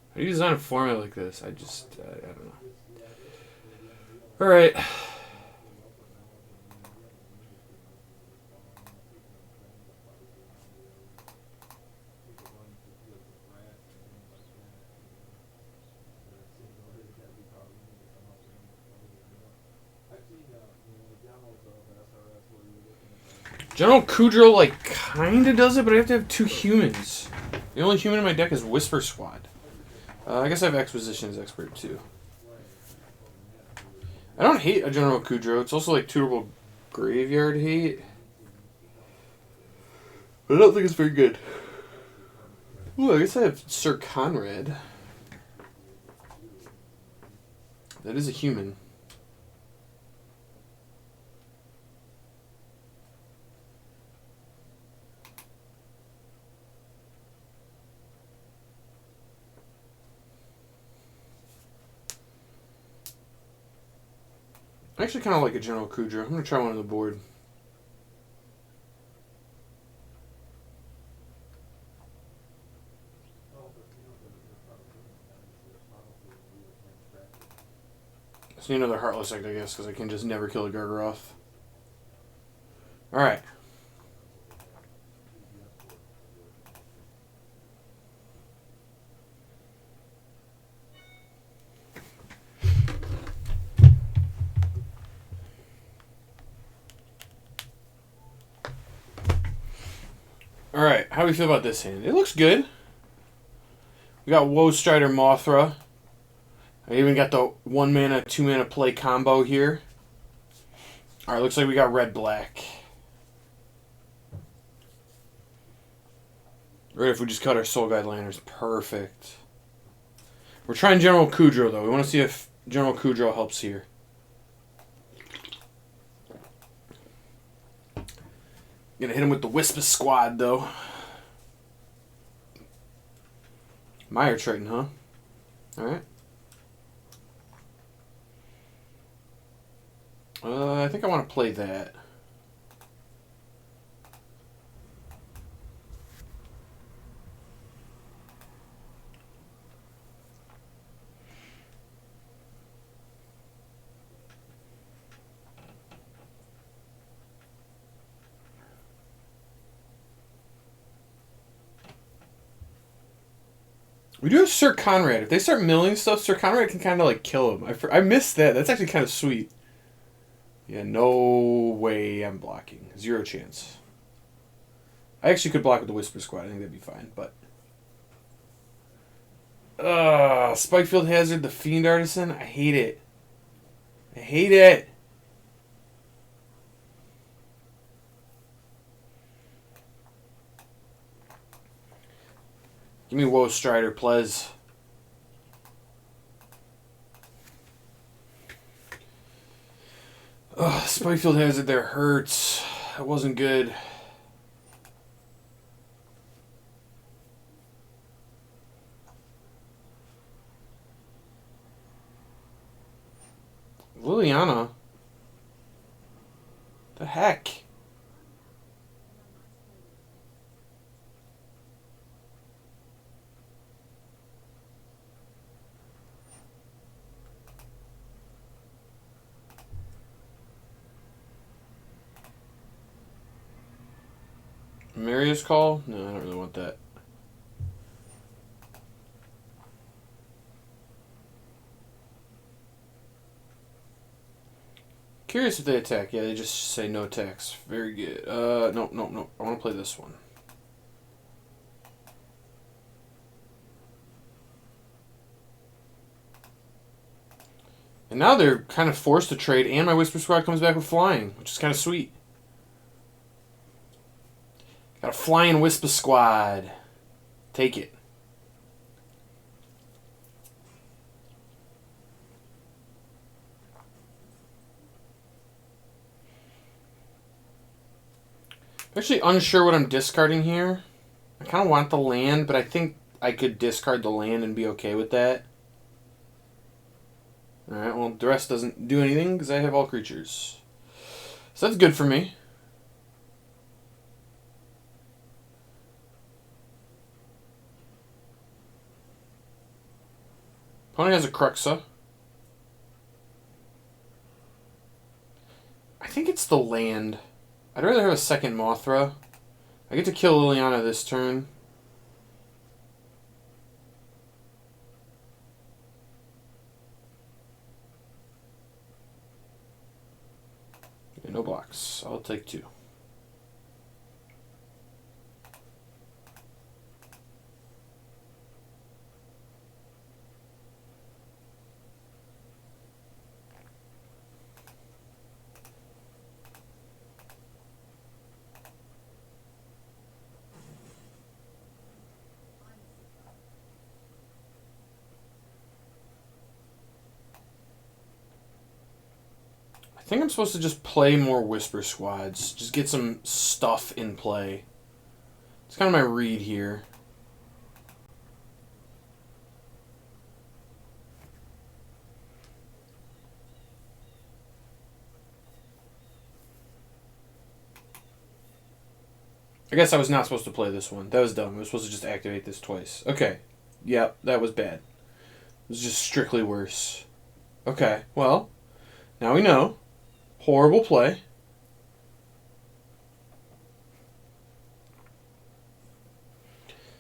S1: How do you design a format like this? I don't know. Alright. General Kudrow, like, kinda does it, but I have to have 2 humans. The only human in my deck is Whisper Squad. I guess I have Exposition as expert, too. I don't hate a General Kudrow. It's also, like, tutorable graveyard hate. But I don't think it's very good. Ooh, I guess I have Sir Conrad. That is a human. I actually kind of like a General Kudrow. I'm going to try one on the board. I just need another Heartless Act, I guess, because I can just never kill a Gargaroth. Alright. Alright, how do we feel about this hand? It looks good. We got Woe Strider Mothra. I even got the 1 mana, 2 mana play combo here. Alright, looks like we got red-black. Right, if we just cut our Soul Guide Lanterns. Perfect. We're trying General Kudrow, though. We want to see if General Kudrow helps here. Gonna hit him with the Whisper Squad, though. Mire Triton, huh? Alright. I think I want to play that. We do have Sir Conrad. If they start milling stuff, Sir Conrad can kind of like kill him. I missed that. That's actually kind of sweet. Yeah, no way I'm blocking. 0 chance. I actually could block with the Whisper Squad. I think that'd be fine, but... Spikefield Hazard, the Fiend Artisan. I hate it. I hate it. Give me Woe Strider, please. Ugh, Spikefield Hazard there hurts. That wasn't good. Liliana? The heck? Marius Call? No, I don't really want that. Curious if they attack. Yeah, they just say no attacks. Very good. No. I want to play this one. And now they're kind of forced to trade, and my Whisper Squad comes back with flying, which is kind of sweet. Got a flying Whisper Squad. Take it. I'm actually unsure what I'm discarding here. I kind of want the land, but I think I could discard the land and be okay with that. Alright, well, Duress doesn't do anything because I have all creatures. So that's good for me. Opponent has a Cruxa. I think it's the land. I'd rather have a second Mothra. I get to kill Liliana this turn. Yeah, no blocks. I'll take 2. I think I'm supposed to just play more Whisper Squads. Just get some stuff in play. It's kind of my read here. I guess I was not supposed to play this one. That was dumb. I was supposed to just activate this twice. Okay. Yep, that was bad. It was just strictly worse. Okay, well, now we know. Horrible play.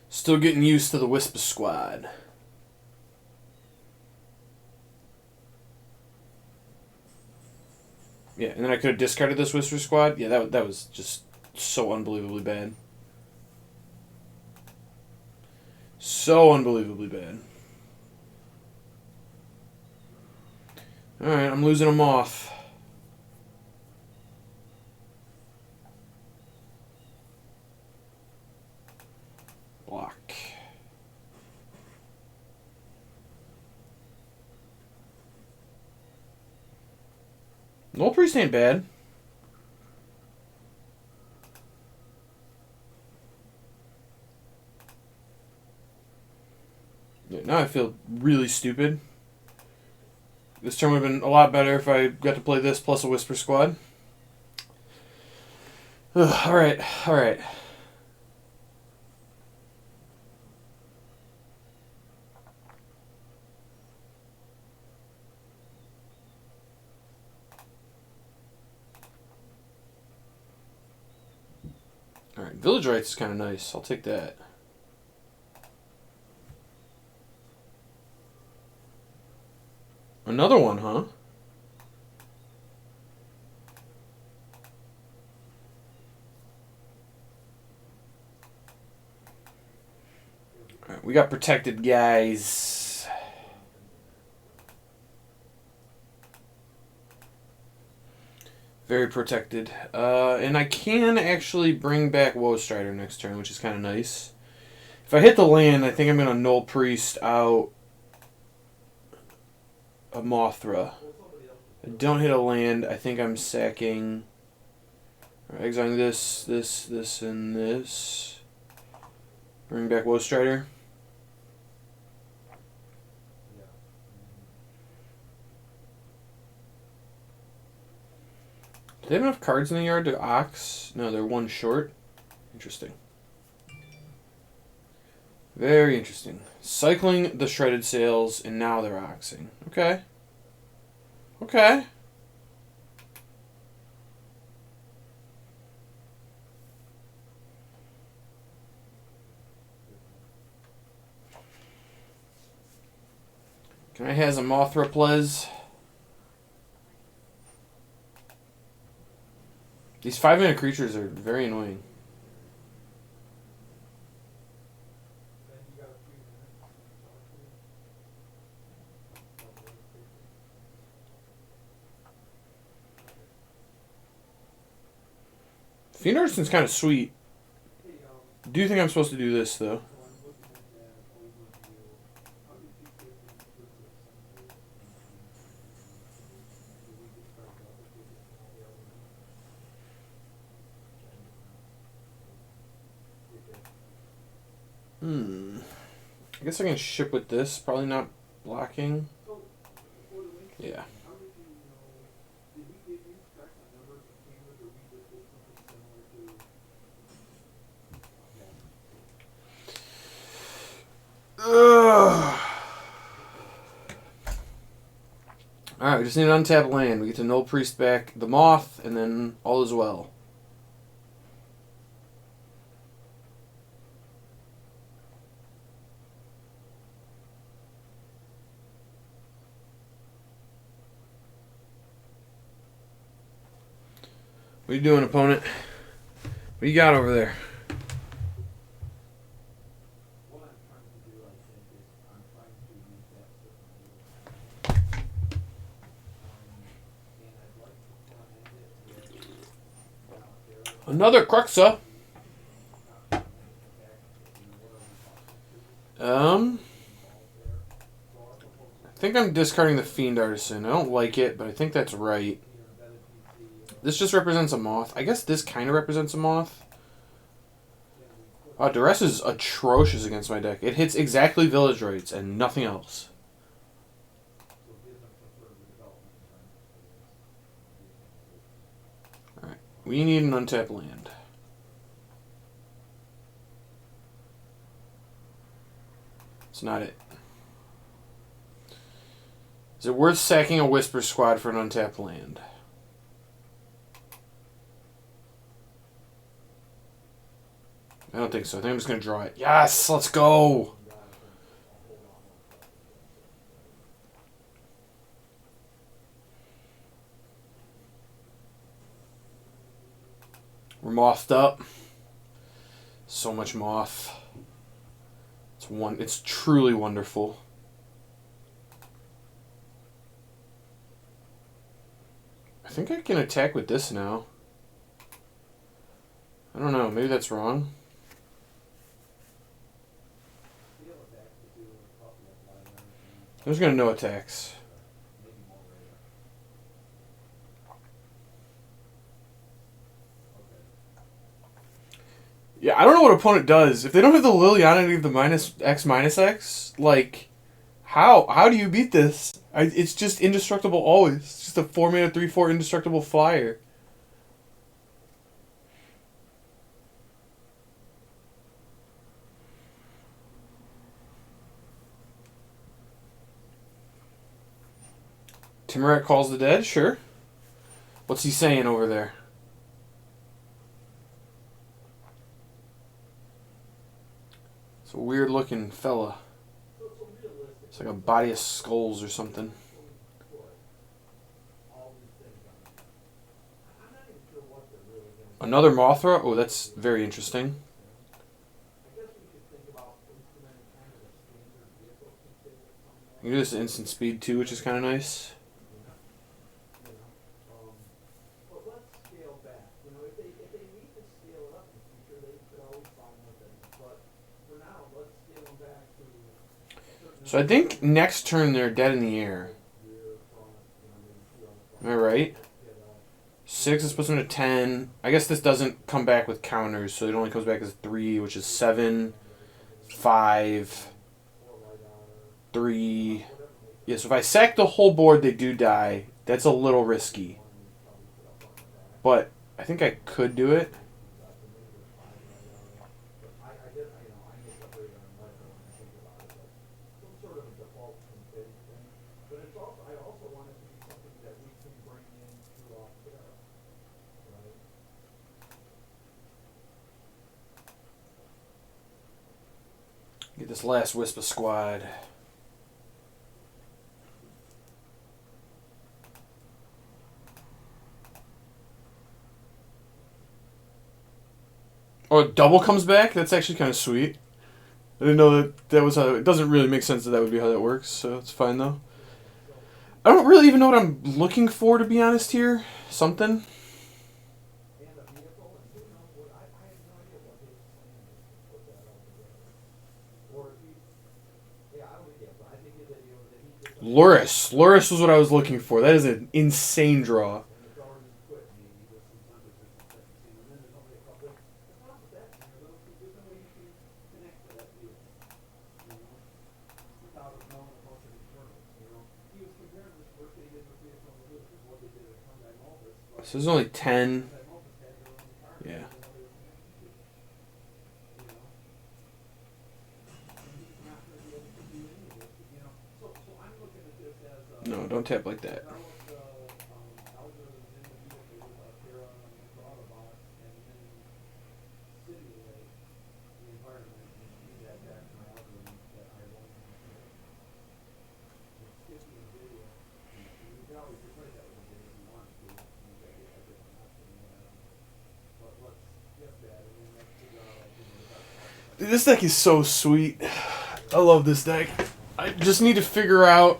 S1: Still getting used to the Whisper Squad. Yeah, and then I could have discarded this Whisper Squad. Yeah, that was just so unbelievably bad. So unbelievably bad. Alright, I'm losing a Moth. Block. Null Priest ain't bad. Yeah, now I feel really stupid. This turn would have been a lot better if I got to play this plus a Whisper Squad. Alright, alright. Alright, Village Rites is kind of nice. I'll take that. Another one, huh? Alright, we got protected, guys. Very protected. And I can actually bring back Woe Strider next turn, which is kind of nice. If I hit the land, I think I'm going to Null Priest out a Mothra. If I don't hit a land, I think I'm sacking... exiling this, this, and this. Bring back Woe Strider. Do they have enough cards in the yard to Ox? No, they're one short. Interesting. Very interesting. Cycling the Shredded Sails, and now they're Oxing. Okay. Okay. Can I has a Mothra, please? These 5-mana creatures are very annoying. Fiend Artisan's kind of sweet. Do you think I'm supposed to do this, though? I guess I can ship with this. Probably not blocking. Yeah. Ugh. Alright, we just need an untapped land. We get to Null Priest back the Moth, and then all is well. What you doing, opponent? What you got over there? Another Cruxa. I think I'm discarding the Fiend Artisan. I don't like it, but I think that's right. This just represents a Moth. I guess this kind of represents a Moth. Oh, Duress is atrocious against my deck. It hits exactly Village Rites and nothing else. Alright, we need an untapped land. It's not it. Is it worth sacking a Whisper Squad for an untapped land? I don't think so. I think I'm just going to draw it. Yes! Let's go! We're mothed up. So much moth. It's truly wonderful. I think I can attack with this now. I don't know. Maybe that's wrong. I'm just going to no attacks. Yeah, I don't know what opponent does. If they don't have the Liliana and have the -X, like, how do you beat this? It's just indestructible always. It's just a 4-mana 3/4 indestructible flyer. Timorak calls the dead, sure. What's he saying over there? It's a weird looking fella. It's like a body of skulls or something. Another Mothra? Oh, that's very interesting. You can do this at instant speed too, which is kind of nice. So I think next turn they're dead in the air. Am I right? 6 is puts them to 10. I guess this doesn't come back with counters, so it only comes back as 3, which is 7, 5, 3. Yeah, so if I sack the whole board, they do die. That's a little risky. But I think I could do it. Get this last Wisp of Squad. Oh, a double comes back? That's actually kind of sweet. I didn't know that was how... It doesn't really make sense that would be how that works, so it's fine, though. I don't really even know what I'm looking for, to be honest, here. Something. Luris. Luris was what I was looking for. That is an insane draw. So there's only 10. Yeah. No, don't tap like that. Dude, this deck is so sweet. I love this deck. I just need to figure out...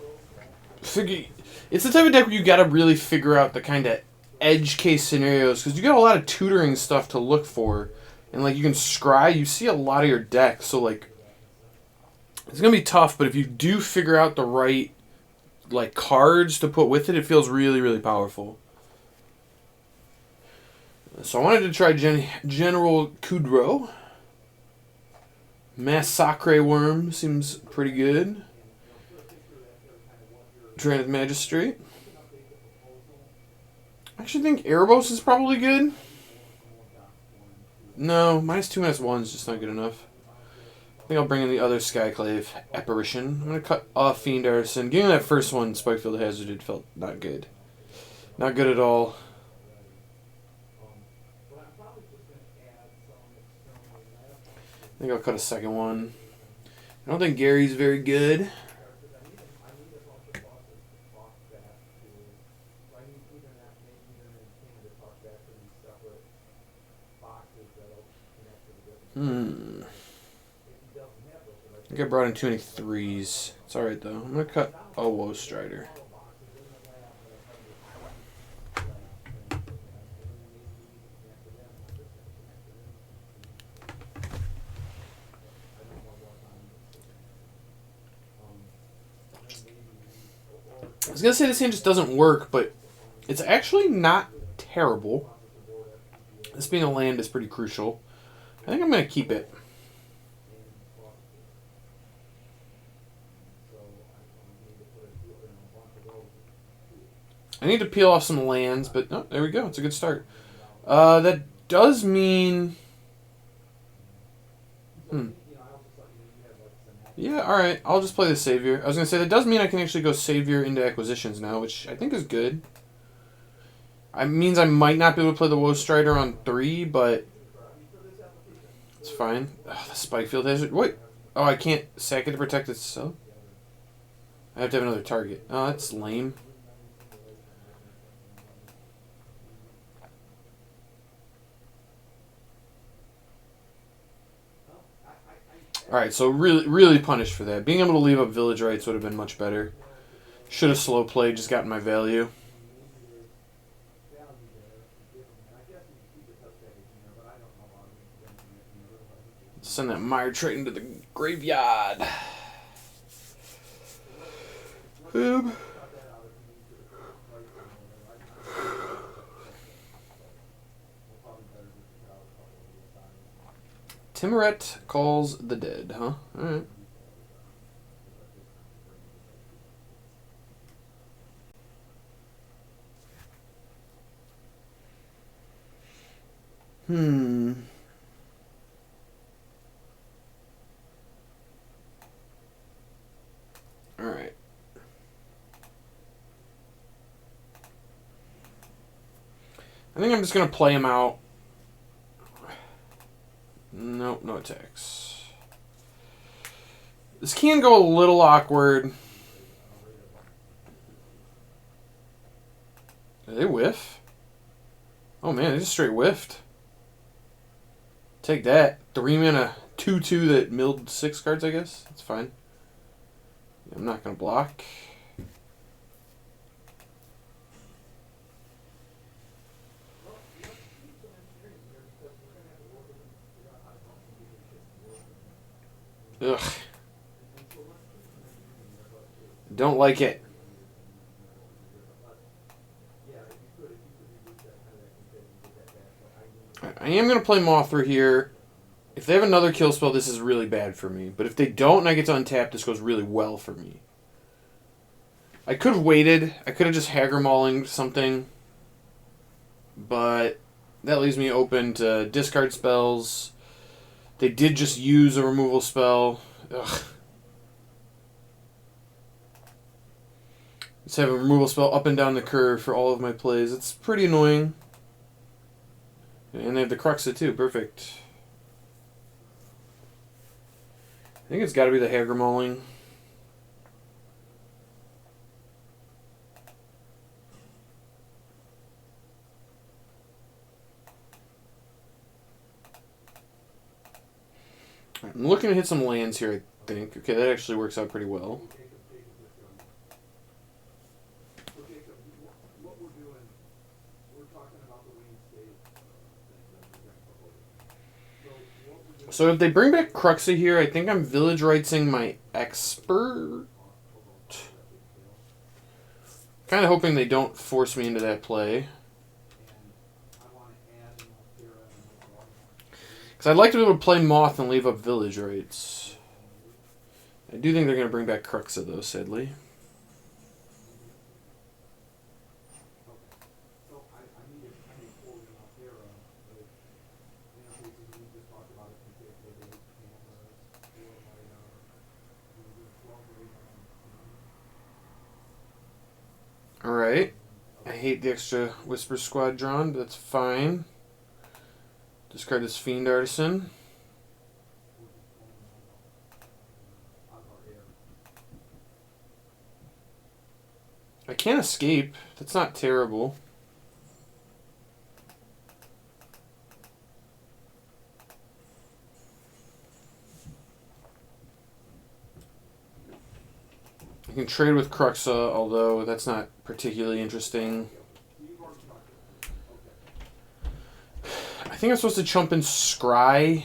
S1: It's the type of deck where you gotta really figure out the kind of edge case scenarios, because you got a lot of tutoring stuff to look for. And, like, you can scry, you see a lot of your deck, so, like... It's gonna be tough, but if you do figure out the right, like, cards to put with it, it feels really, really powerful. So I wanted to try General Kudrow. Massacre Worm seems pretty good. Drained Magistrate. I actually think Erebos is probably good. No, -2/-1 is just not good enough. I think I'll bring in the other Skyclave Apparition. I'm going to cut off Fiend Artisan. Getting that first one, Spikefield Hazarded, felt not good. Not good at all. I think I'll cut a second one. I don't think Gary's very good. I think I brought in too many threes. It's alright though. I'm going to cut a Woe Strider. I was going to say this hand just doesn't work, but it's actually not terrible. This being a land is pretty crucial. I think I'm going to keep it. I need to peel off some lands, but oh, there we go. It's a good start. That does mean... Yeah, alright. I'll just play the Savior. I was going to say, that does mean I can actually go Savior into Acquisitions now, which I think is good. It means I might not be able to play the Woe Strider on 3, but... It's fine. Oh, the Spikefield Hazard. Wait. Oh, I can't sack it to protect itself? I have to have another target. Oh, that's lame. Alright, so really punished for that. Being able to leave up Village Rights would have been much better. Should have slow played, just gotten my value. Send that Mire Triton into the graveyard. Boom. Timoret calls the dead, huh? Alright. Alright. I think I'm just going to play him out. Nope, no attacks. This can go a little awkward. Did they whiff? Oh man, they just straight whiffed. Take that. 3-mana 2/2 that milled 6 cards, I guess. That's fine. I'm not going to block. Ugh. Don't like it. I am going to play Moth through here. If they have another kill spell, this is really bad for me. But if they don't and I get to untap, this goes really well for me. I could have waited. I could have just Hagar Mauling something. but that leaves me open to discard spells. They did just use a removal spell. Ugh. Just have a removal spell up and down the curve for all of my plays. It's pretty annoying. And they have the Cruxa too. Perfect. I think it's got to be the Hager Mauling. I'm looking to hit some lands here, I think. Okay, that actually works out pretty well. So if they bring back Cruxa here, I think I'm Village Rightsing my Expert. Kind of hoping they don't force me into that play. Because I'd like to be able to play Moth and leave up Village Rights. I do think they're going to bring back Cruxa, though, sadly. Alright. I hate the extra Whisper Squad drawn, but that's fine. Discard this Fiend Artisan. I can't escape. That's not terrible. I can trade with Cruxa, although that's not particularly interesting. I think I'm supposed to chump in Scry.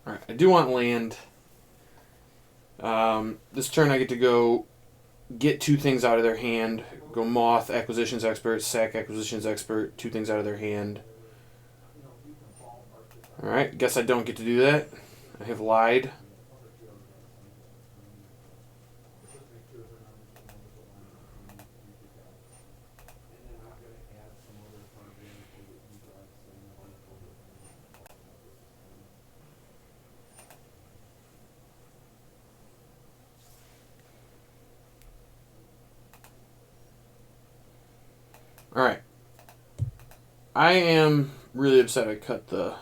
S1: Alright, I do want land. This turn I get to go get 2 things out of their hand. Go Moth, Acquisitions Expert, sack Acquisitions Expert, 2 things out of their hand. Alright, guess I don't get to do that. I have lied. Alright. I am really upset I cut the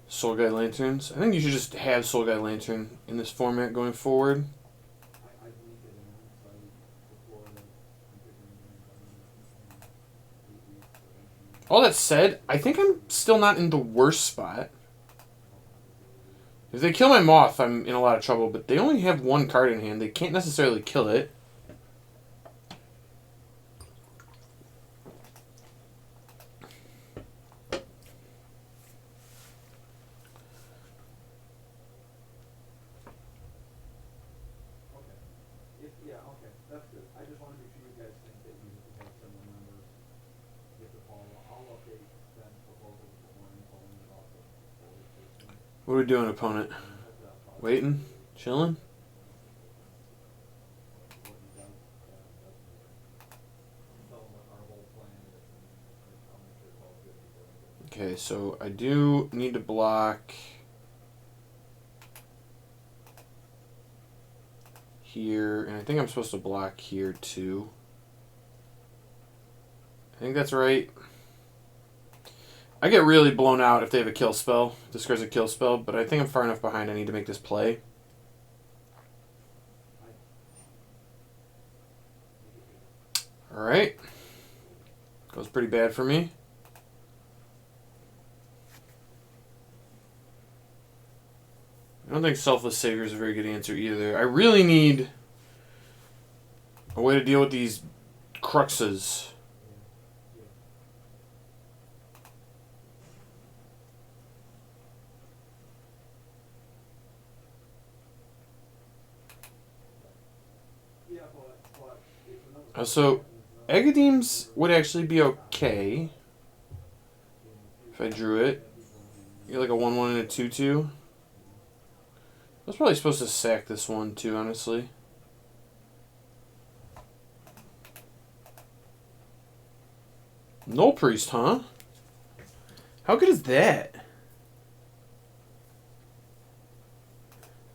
S1: Soul Guide Lanterns. I think you should just have Soul Guide Lantern in this format going forward. All that said, I think I'm still not in the worst spot. If they kill my Moth, I'm in a lot of trouble, but they only have 1 card in hand. They can't necessarily kill it. What are we doing, opponent? Waiting? Chilling? Okay, so I do need to block here, and I think I'm supposed to block here too. I think that's right. I get really blown out if they have a kill spell. Discards a kill spell, but I think I'm far enough behind I need to make this play. Alright. Goes pretty bad for me. I don't think Selfless Savior is a very good answer either. I really need a way to deal with these Cruxas. So, Agadeems would actually be okay if I drew it. You're like a 1/1 and a 2/2. I was probably supposed to sack this one too, honestly. Null Priest, huh? How good is that?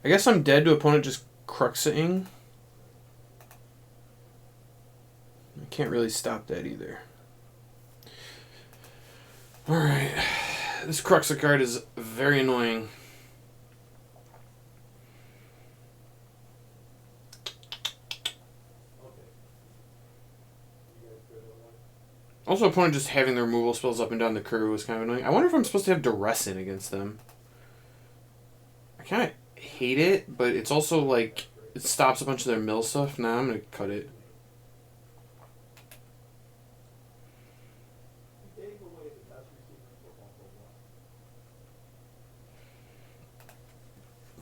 S1: I guess I'm dead to opponent just Cruxing. I can't really stop that either. Alright. This Cruxa card is very annoying. Also, opponent just having their removal spells up and down the curve was kind of annoying. I wonder if I'm supposed to have Duress in against them. I kind of hate it, but it's also like it stops a bunch of their mill stuff. Nah, I'm going to cut it.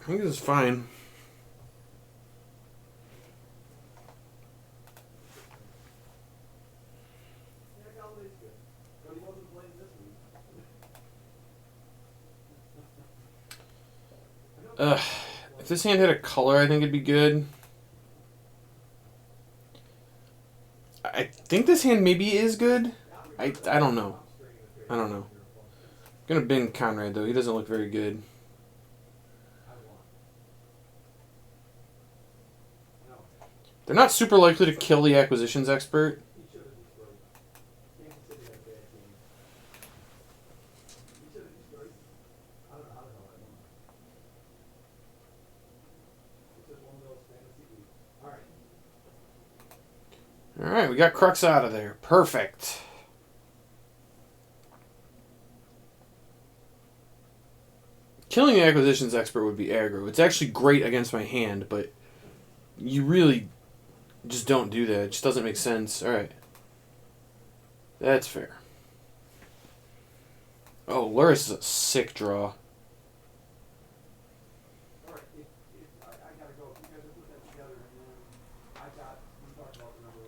S1: I think this is fine. If this hand had a color, I think it'd be good. I think this hand maybe is good. I don't know. I don't know. I'm gonna bin Conrad though. He doesn't look very good. They're not super likely to kill the acquisitions expert. Alright, we got Crux out of there. Perfect. Killing the acquisitions expert would be aggro. It's actually great against my hand, but you really just don't do that. It just doesn't make sense. Alright. That's fair. Oh, Luris is a sick draw.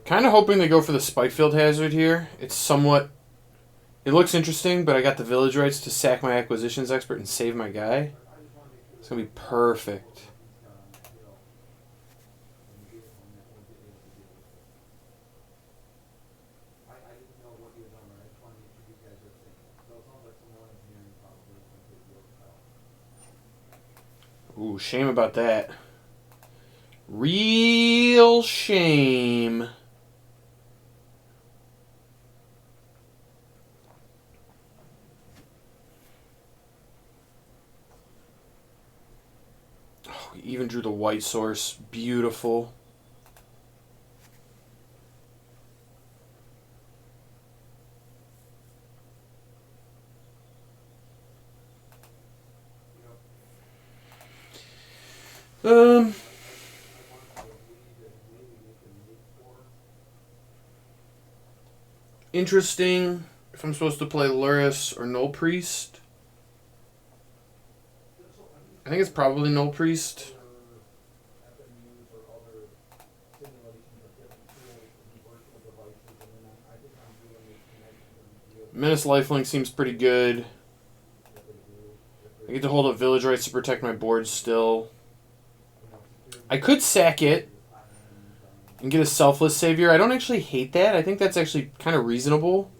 S1: Kind of hoping they go for the Spikefield Hazard here. It's somewhat... It looks interesting, but I got the village rights to sack my acquisitions expert and save my guy. It's going to be perfect. Ooh, shame about that. Real shame. Oh, we even drew the white source. Beautiful. Interesting if I'm supposed to play Luris or Null Priest. I think it's probably Null Priest. Menace Lifelink seems pretty good. I get to hold up village rights to protect my board still. I could sack it and get a Selfless Savior. I don't actually hate that. I think that's actually kind of reasonable.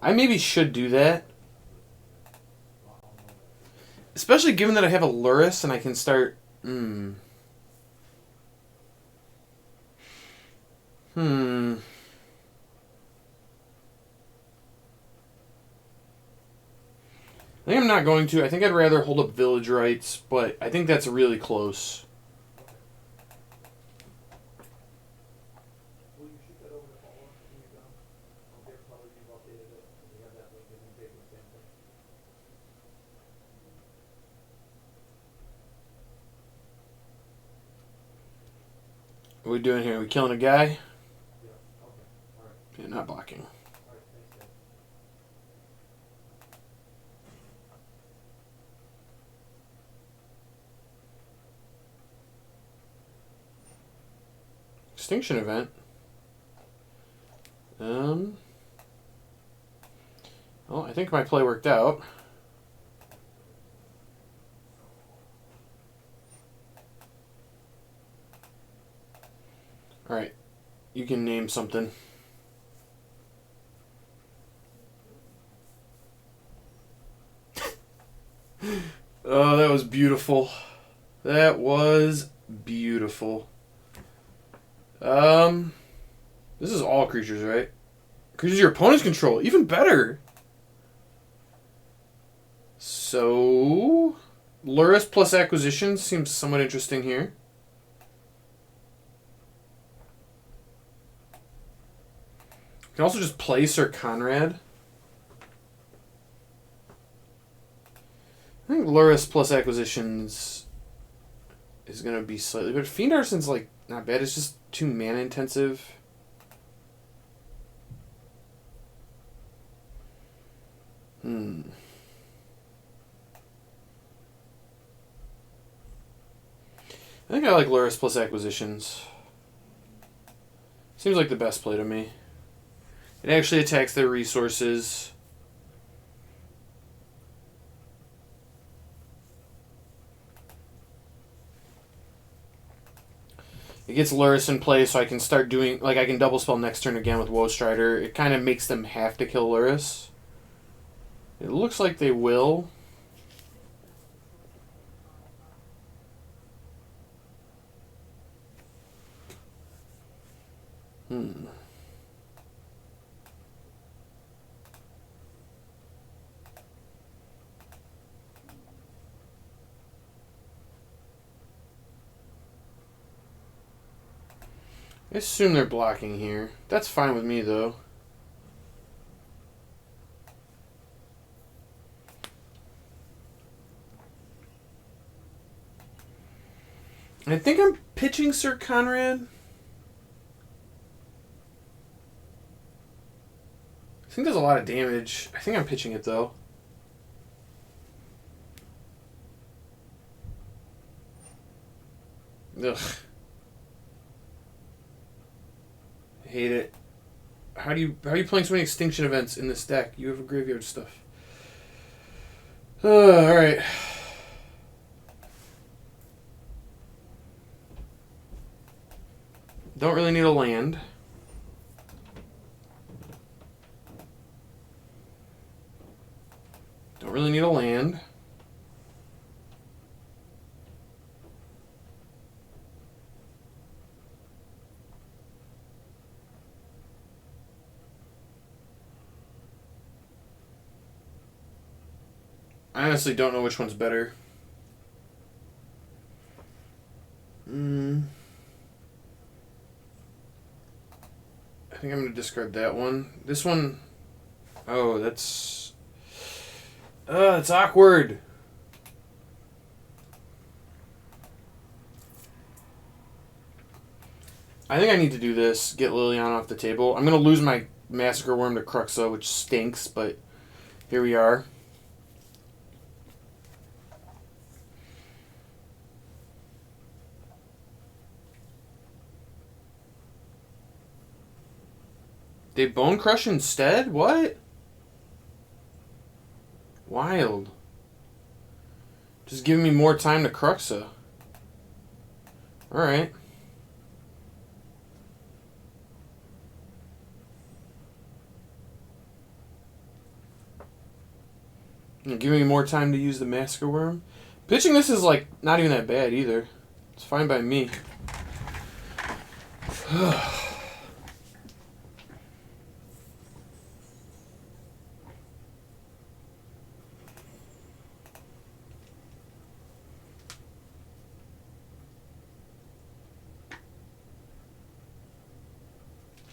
S1: I maybe should do that. Especially given that I have a Luris and I can start... I think I'm not going to. I think I'd rather hold up village rights, but I think that's really close. What are we doing here? Are we killing a guy? Yeah, not blocking. Extinction event. Well, I think my play worked out. Alright. You can name something. Oh, that was beautiful. That was beautiful. This is all creatures, right? Creatures your opponents control. Even better. So, Lurrus plus Acquisition seems somewhat interesting here. You can also just play Sir Conrad. I think Lurrus plus Acquisitions is going to be slightly better. Fiend Arsenal's like not bad. It's just too mana intensive. I think I like Lurrus plus Acquisitions. Seems like the best play to me. It actually attacks their resources. It gets Lurrus in play so I can start doing... Like, I can double spell next turn again with Woe Strider. It kind of makes them have to kill Lurrus. It looks like they will. I assume they're blocking here. That's fine with me, though. I think I'm pitching Sir Conrad. I think there's a lot of damage. I think I'm pitching it, though. Ugh. I hate it. How are you playing so many extinction events in this deck? You have a graveyard stuff. Alright. Don't really need a land. Don't really need a land. I honestly don't know which one's better. I think I'm going to discard that one. This one... Oh, that's... it's awkward. I think I need to do this. Get Liliana off the table. I'm going to lose my Massacre Worm to Cruxa, which stinks, but here we are. They Bone Crush instead? What? Wild. Just giving me more time to Cruxa. Alright. Giving me more time to use the Massacre Worm. Pitching this is like not even that bad either. It's fine by me.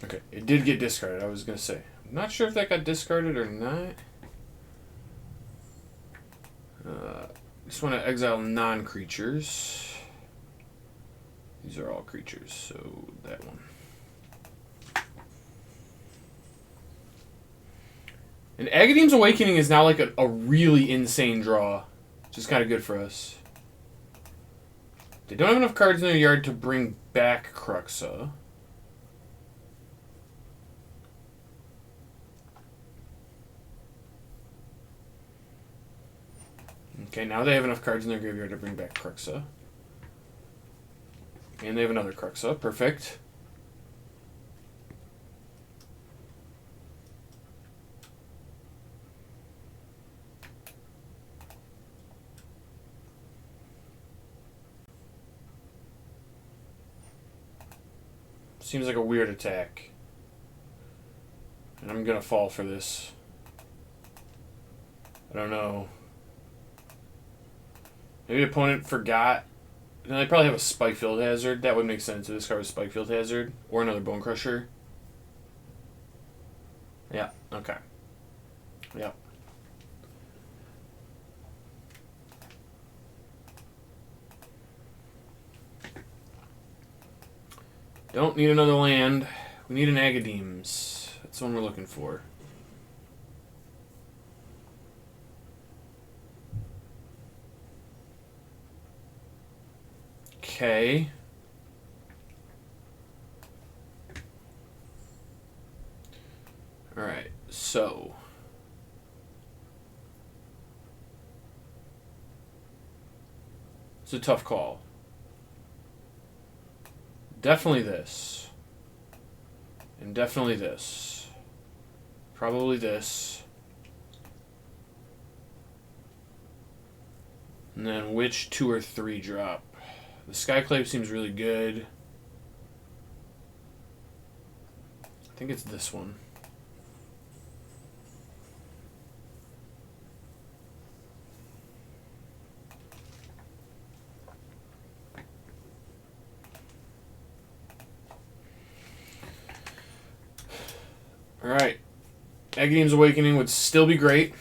S1: Okay, it did get discarded, I was going to say. I'm not sure if that got discarded or not. Just want to exile non-creatures. These are all creatures, so that one. And Agadeem's Awakening is now like a really insane draw, which is kind of good for us. They don't have enough cards in their yard to bring back Cruxa. Okay, now they have enough cards in their graveyard to bring back Kruxa. And they have another Kruxa. Perfect. Seems like a weird attack. And I'm going to fall for this. I don't know. Maybe the opponent forgot. And they probably have a Spikefield Hazard. That would make sense if this card was Spikefield Hazard. Or another Bone Crusher. Yeah, okay. Yep. Don't need another land. We need an Agadeem's. That's the one we're looking for. Okay. Alright, so. It's a tough call. Definitely this. And definitely this. Probably this. And then which 2 or 3 drop? The Skyclave seems really good. I think it's this one. Alright. Agadeem's Awakening would still be great.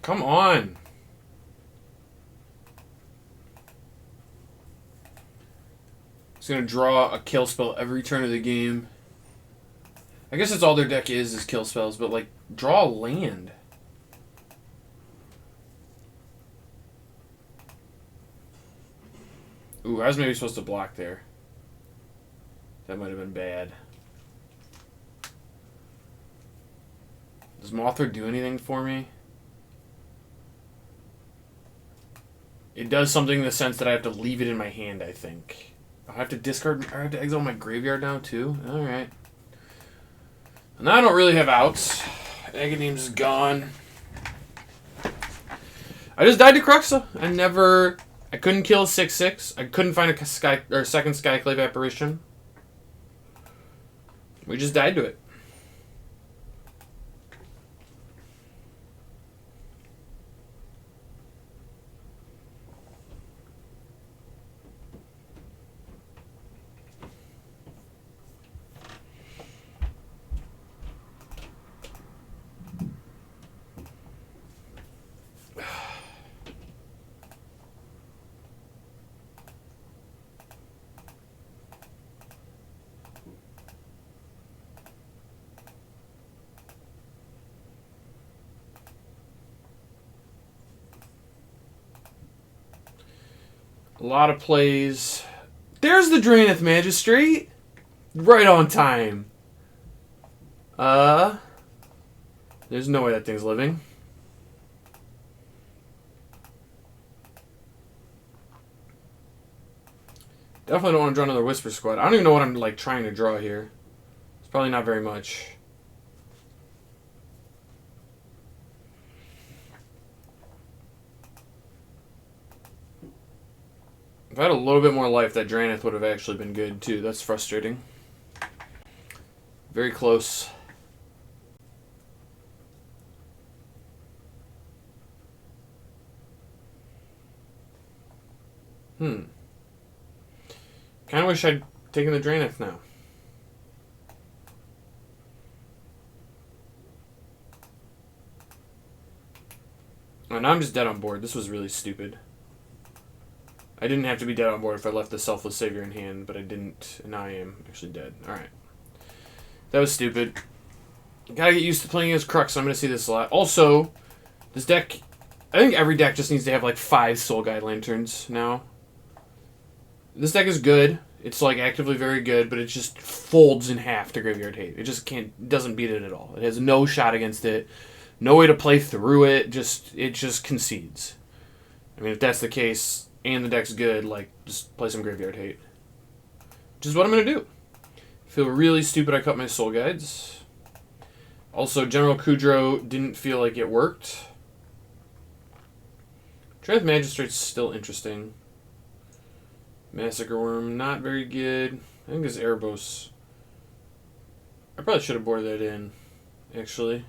S1: Come on. It's going to draw a kill spell every turn of the game. I guess that's all their deck is kill spells, but, like, draw a land. Ooh, I was maybe supposed to block there. That might have been bad. Does Mothra do anything for me? It does something in the sense that I have to leave it in my hand, I think. I have to discard, I have to exile my graveyard now, too? Alright. And now I don't really have outs. Agadeem's is gone. I just died to Kruxa. I couldn't kill a 6/6. I couldn't find a second Skyclave Apparition. We just died to it. A lot of plays. There's the Draenith Magistrate. Right on time. There's no way that thing's living. Definitely don't want to draw another Whisper Squad. I don't even know what I'm like trying to draw here. It's probably not very much. If I had a little bit more life, that Draenith would have actually been good, too. That's frustrating. Very close. Kind of wish I'd taken the Draenith now. Oh, now I'm just dead on board. This was really stupid. I didn't have to be dead on board if I left the Selfless Savior in hand, but I didn't, and now I am actually dead. Alright. That was stupid. Gotta get used to playing as Crux, so I'm gonna see this a lot. Also, this deck, I think every deck just needs to have like 5 Soul Guide Lanterns now. This deck is good. It's like actively very good, but it just folds in half to Graveyard Hate. It just doesn't beat it at all. It has no shot against it, no way to play through it. It just concedes. I mean, if that's the case and the deck's good, like just play some Graveyard Hate, which is what I'm gonna do. I feel really stupid. I cut my Soul Guides. Also, General Kudro didn't feel like it worked. Trade Magistrate's still interesting. Massacre Worm, not very good. I think it's Erebos. I probably should have boarded that in, actually.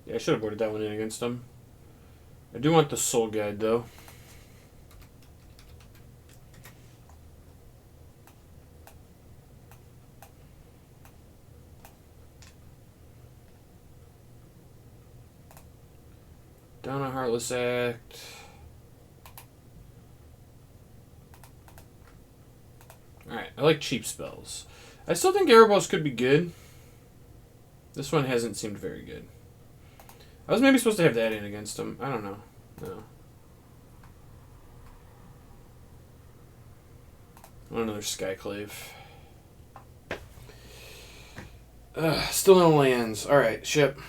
S1: Yeah, I should have boarded that one in against him. I do want the Soul Guide, though. Down a Heartless Act. Alright, I like cheap spells. I still think Erebos could be good. This one hasn't seemed very good. I was maybe supposed to have that in against him. I don't know. No. I want another Skyclave. Still no lands. Alright, ship.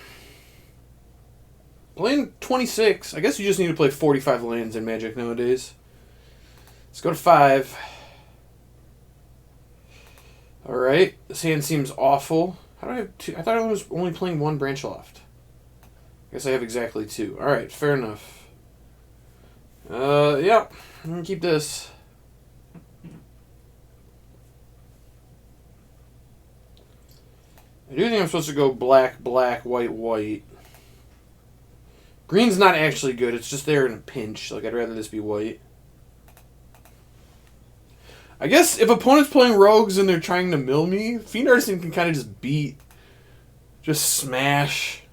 S1: Playing 26. I guess you just need to play 45 lands in Magic nowadays. Let's go to 5. Alright. This hand seems awful. How do I have 2? I thought I was only playing 1 Branch Loft. I guess I have exactly 2. Alright, fair enough. Yeah. I'm going to keep this. I do think I'm supposed to go black, black, white, white. Green's not actually good. It's just there in a pinch. Like, I'd rather this be white. I guess if opponent's playing rogues and they're trying to mill me, Fiend Artisan can kind of just beat. Just smash.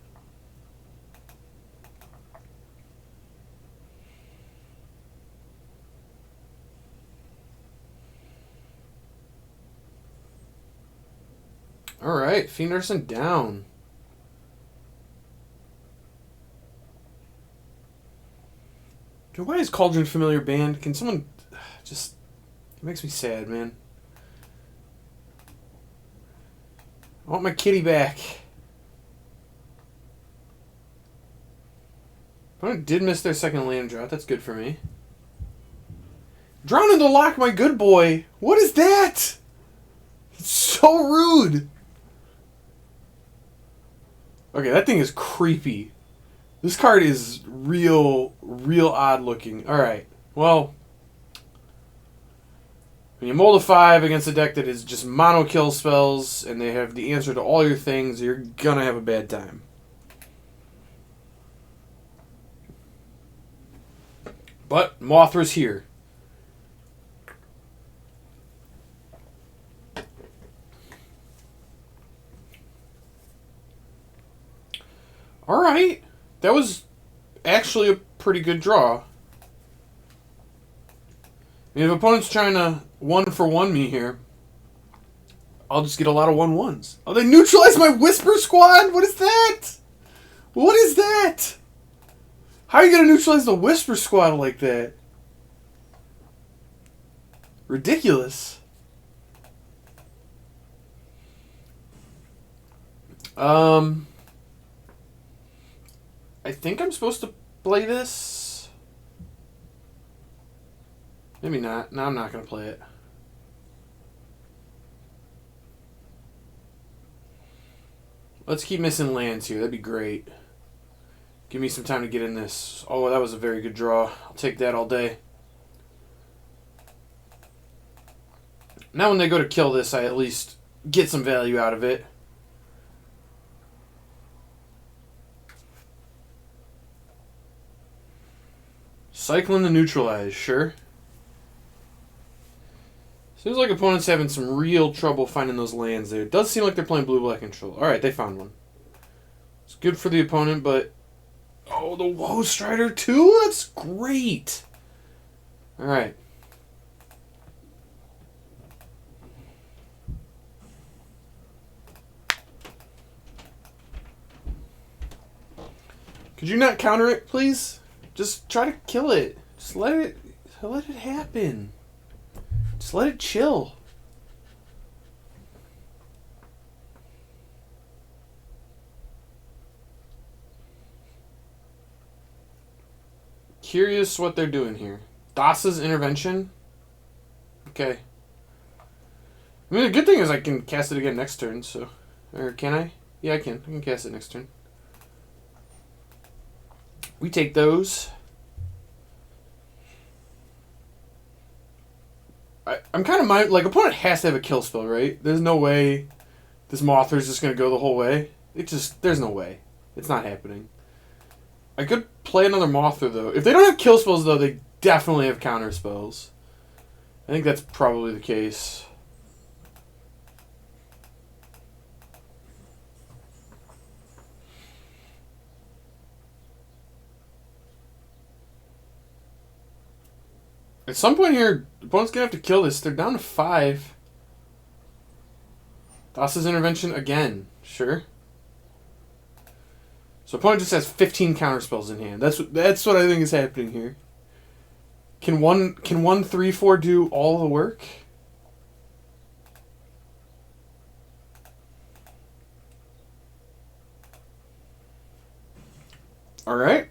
S1: Alright, Fiend Artisan down. Dude, why is Cauldron Familiar banned? Can someone just... It makes me sad, man. I want my kitty back. Opponent did miss their second land drought. That's good for me. Drown in the Lock, my good boy. What is that? It's so rude. Okay, that thing is creepy. This card is real odd looking. Alright, well... When you mold a 5 against a deck that is just mono kill spells and they have the answer to all your things, you're gonna have a bad time. But Mothra's here. Alright. That was actually a pretty good draw. I mean, if opponent's trying to 1-for-1 me here, I'll just get a lot of 1-1s. Oh, they neutralized my Whisper Squad? What is that? What is that? How are you going to neutralize the Whisper Squad like that? Ridiculous. I think I'm supposed to play this. Maybe not. No, I'm not going to play it. Let's keep missing lands here. That'd be great. Give me some time to get in this. Oh, that was a very good draw. I'll take that all day. Now when they go to kill this, I at least get some value out of it. Cycling the neutralize, sure. Seems like opponents having some real trouble finding those lands there. It does seem like they're playing blue-black control. Alright, they found one. It's good for the opponent, but... Oh, the Woe Strider too? That's great! Alright. Could you not counter it, please? Just try to kill it. Just let it happen. Just let it chill. Curious what they're doing here. Dasa's intervention. Okay. I mean, the good thing is I can cast it again next turn, so... Or can I? Yeah, I can. I can cast it next turn. We take those. I'm kind of mind... Like, opponent has to have a kill spell, right? There's no way this Moth is just going to go the whole way. There's no way. It's not happening. I could play another Mother, though. If they don't have kill spells, though, they definitely have counter spells. I think that's probably the case. At some point here, the opponent's going to have to kill this. They're down to 5. Dasa's intervention again. Sure. So opponent just has 15 counter spells in hand. That's what I think is happening here. Can one 3/4 do all the work? All right.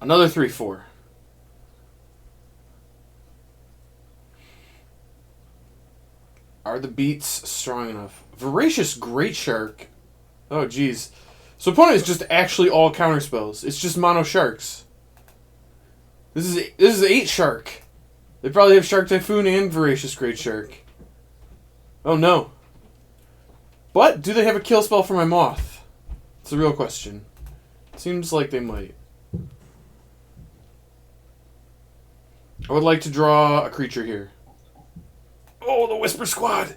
S1: Another 3/4. Are the beats strong enough? Voracious Great Shark. Oh, jeez. So opponent is just actually all counter spells. It's just mono sharks. This is 8 shark. They probably have Shark Typhoon and Voracious Great Shark. Oh no. But do they have a kill spell for my Moth? It's a real question. Seems like they might. I would like to draw a creature here. Oh, the Whisper Squad!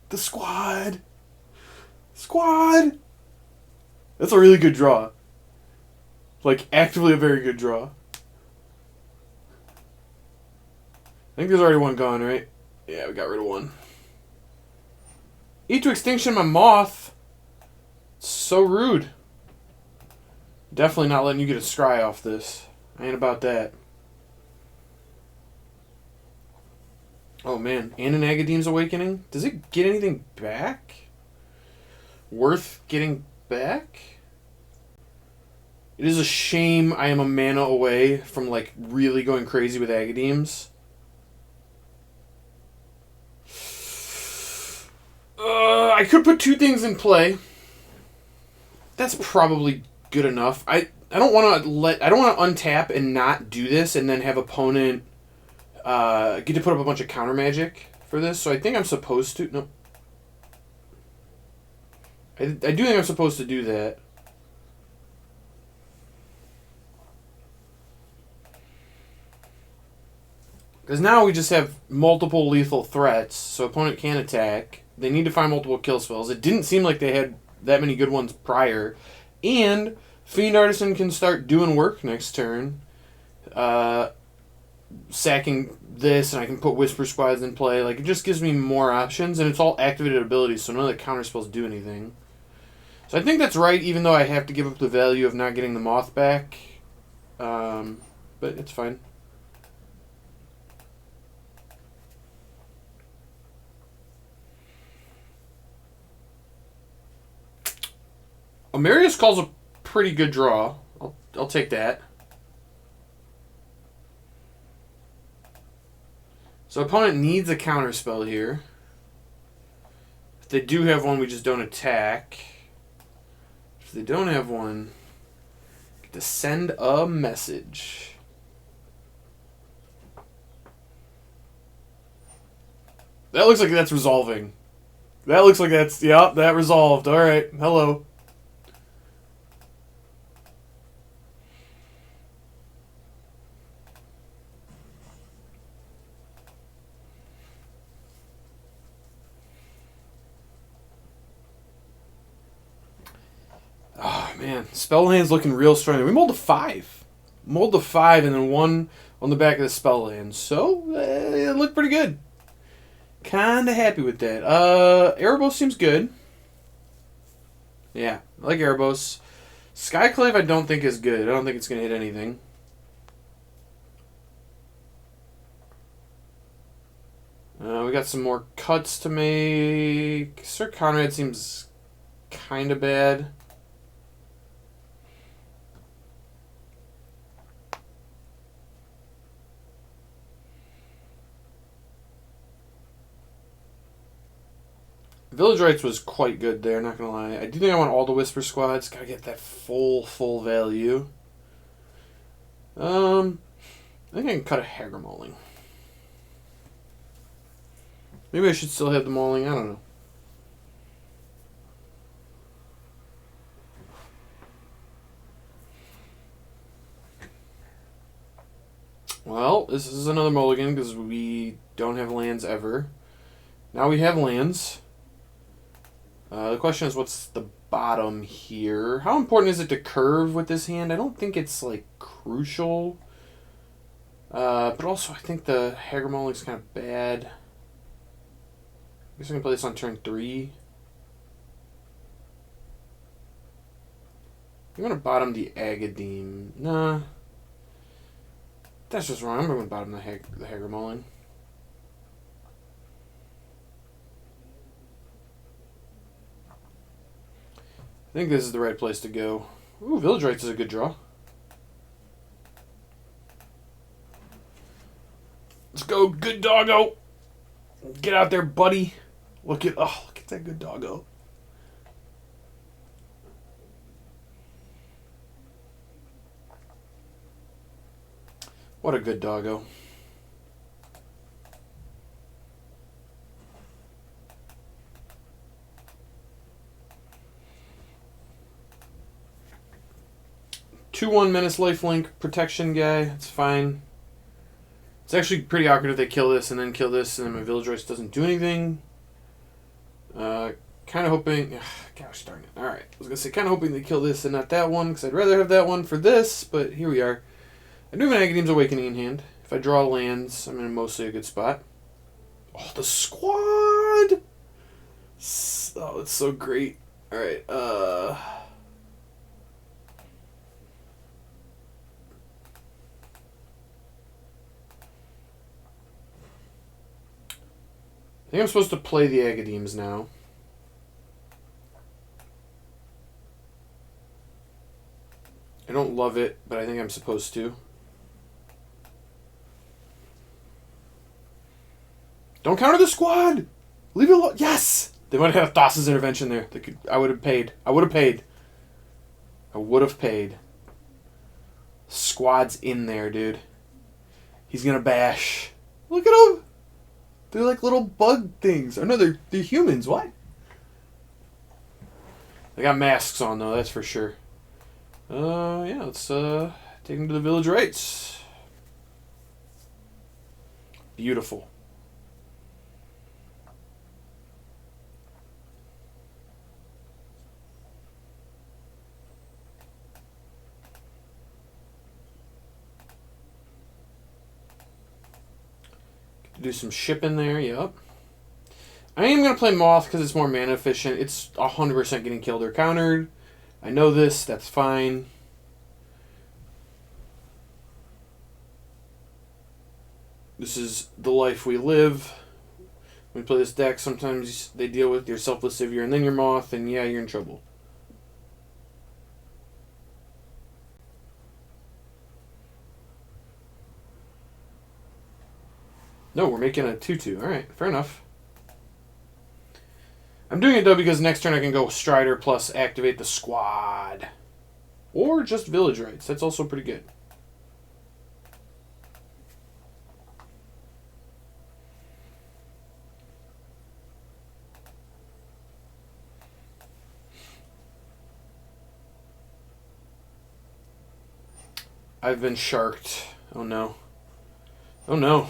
S1: The Squad! Squad! That's a really good draw. Like, actively a very good draw. I think there's already one gone, right? Yeah, we got rid of one. Eat to extinction my Moth. So rude. Definitely not letting you get a scry off this. I ain't about that. Oh man, and an Agadeem's Awakening? Does it get anything back? Worth getting back? It is a shame I am a mana away from like really going crazy with Agadeem's. I could put 2 things in play. That's probably good enough. I don't want to untap and not do this and then have opponent get to put up a bunch of counter magic for this. So I think I'm supposed to. No. I do think I'm supposed to do that. Because now we just have multiple lethal threats, so opponent can attack. They need to find multiple kill spells. It didn't seem like they had that many good ones prior. And Fiend Artisan can start doing work next turn. Sacking this, and I can put Whisper Squads in play. Like, it just gives me more options, and it's all activated abilities, so none of the counter spells do anything. So I think that's right, even though I have to give up the value of not getting the Moth back. But it's fine. Amarius calls a pretty good draw. I'll take that. So opponent needs a counter spell here. If they do have one, we just don't attack. If they don't have one, get to send a message. That looks like that's resolving. That looks like that's, yeah, that resolved. All right, hello. Oh, man. Spell land's looking real strong. We mulled a 5. Mulled a 5 and then 1 on the back of the spell land. So, it looked pretty good. Kinda happy with that. Erebos seems good. Yeah, I like Erebos. Skyclave I don't think is good. I don't think it's going to hit anything. We got some more cuts to make. Sir Conrad seems kind of bad. Village Rites was quite good there, not gonna lie. I do think I want all the Whisper squads. Gotta get that full value. I think I can cut a Hager Mauling. Maybe I should still have the Mauling, I don't know. Well, this is another mulligan because we don't have lands ever. Now we have lands. The question is, what's the bottom here? How important is it to curve with this hand? I don't think it's, like, crucial. But also, I think the Hager Mauling's kind of bad. I guess I can play this on turn 3. I'm going to bottom the Agademe. Nah. That's just wrong. I'm going to bottom the Hager Mauling. I think this is the right place to go. Ooh, Village Rites is a good draw. Let's go, good doggo. Get out there, buddy. Look at that good doggo. What a good doggo. Two-one menace lifelink protection guy. It's fine. It's actually pretty awkward if they kill this and then kill this and then my Village Rites doesn't do anything. Kind of hoping... Gosh darn it. Alright. I was going to say kind of hoping they kill this and not that one because I'd rather have that one for this, but here we are. I do have an Agadeem's Awakening in hand. If I draw lands, I'm in mostly a good spot. Oh, the squad! Oh, it's so great. Alright, I think I'm supposed to play the Agadeems now. I don't love it, but I think I'm supposed to. Don't counter the squad! Leave it alone. Yes! They might have Thassa's intervention there. I would have paid. I would have paid. Squad's in there, dude. He's gonna bash. Look at him! They're like little bug things. Oh no, they're humans. What? They got masks on though, that's for sure. Yeah, let's take them to the Village Rites. Beautiful. Do some shipping there, yep. I am going to play Moth because it's more mana efficient. It's 100% getting killed or countered. I know this, that's fine. This is the life we live. When we play this deck, sometimes they deal with your Selfless Savior and then your Moth, and yeah, you're in trouble. No, we're making a 2-2. Alright, fair enough. I'm doing it though because next turn I can go Strider plus activate the squad. Or just Village Rites. That's also pretty good. I've been sharked. Oh no. Oh no.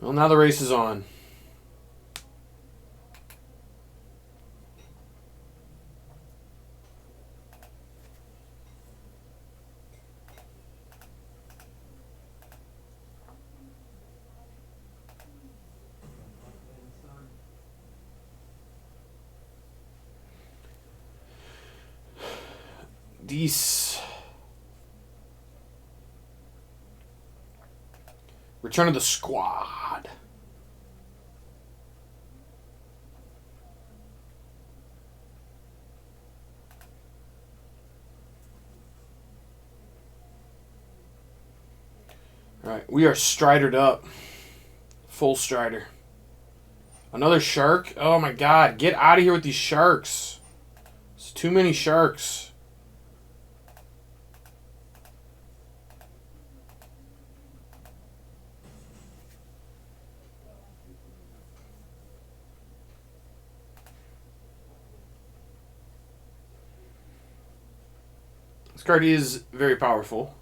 S1: Well, now the race is on. Dees. Return of the Squad. Alright, we are stridered up. Full strider. Another shark? Oh my god, get out of here with these sharks. It's too many sharks. This card is very powerful.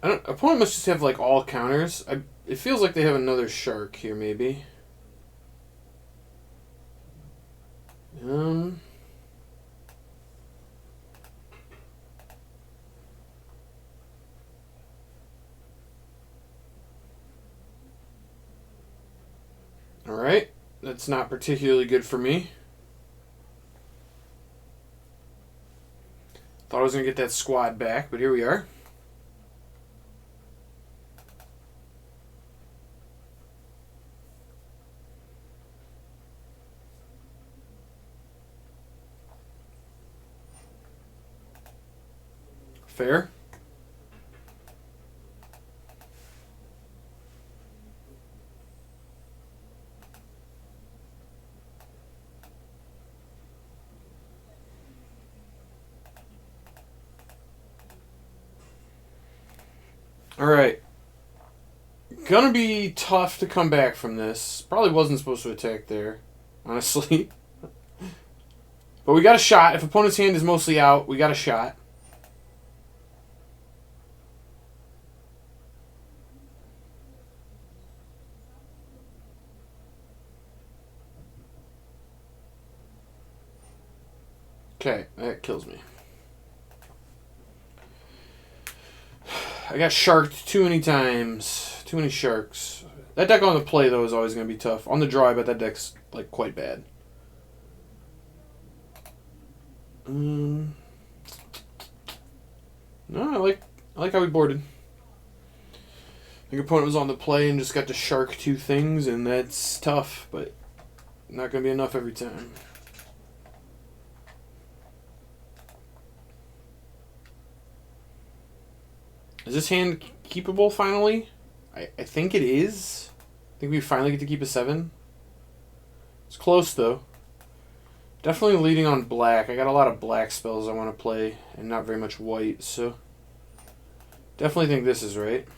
S1: Opponent must just have like all counters. It feels like they have another shark here, maybe. Alright. That's not particularly good for me. Thought I was going to get that squad back, but here we are. Fair. Alright. Gonna be tough to come back from this. Probably wasn't supposed to attack there, honestly. But we got a shot. If opponent's hand is mostly out, we got a shot. Okay, that kills me. I got sharked too many times. Too many sharks. That deck on the play, though, is always going to be tough. On the draw, I bet that deck's, like, quite bad. No, I like how we boarded. I think opponent was on the play and just got to shark two things, and that's tough, but not going to be enough every time. Is this hand keepable finally? I think it is. I think we finally get to keep a 7. It's close though. Definitely leading on black. I got a lot of black spells I want to play and not very much white, so definitely think this is right.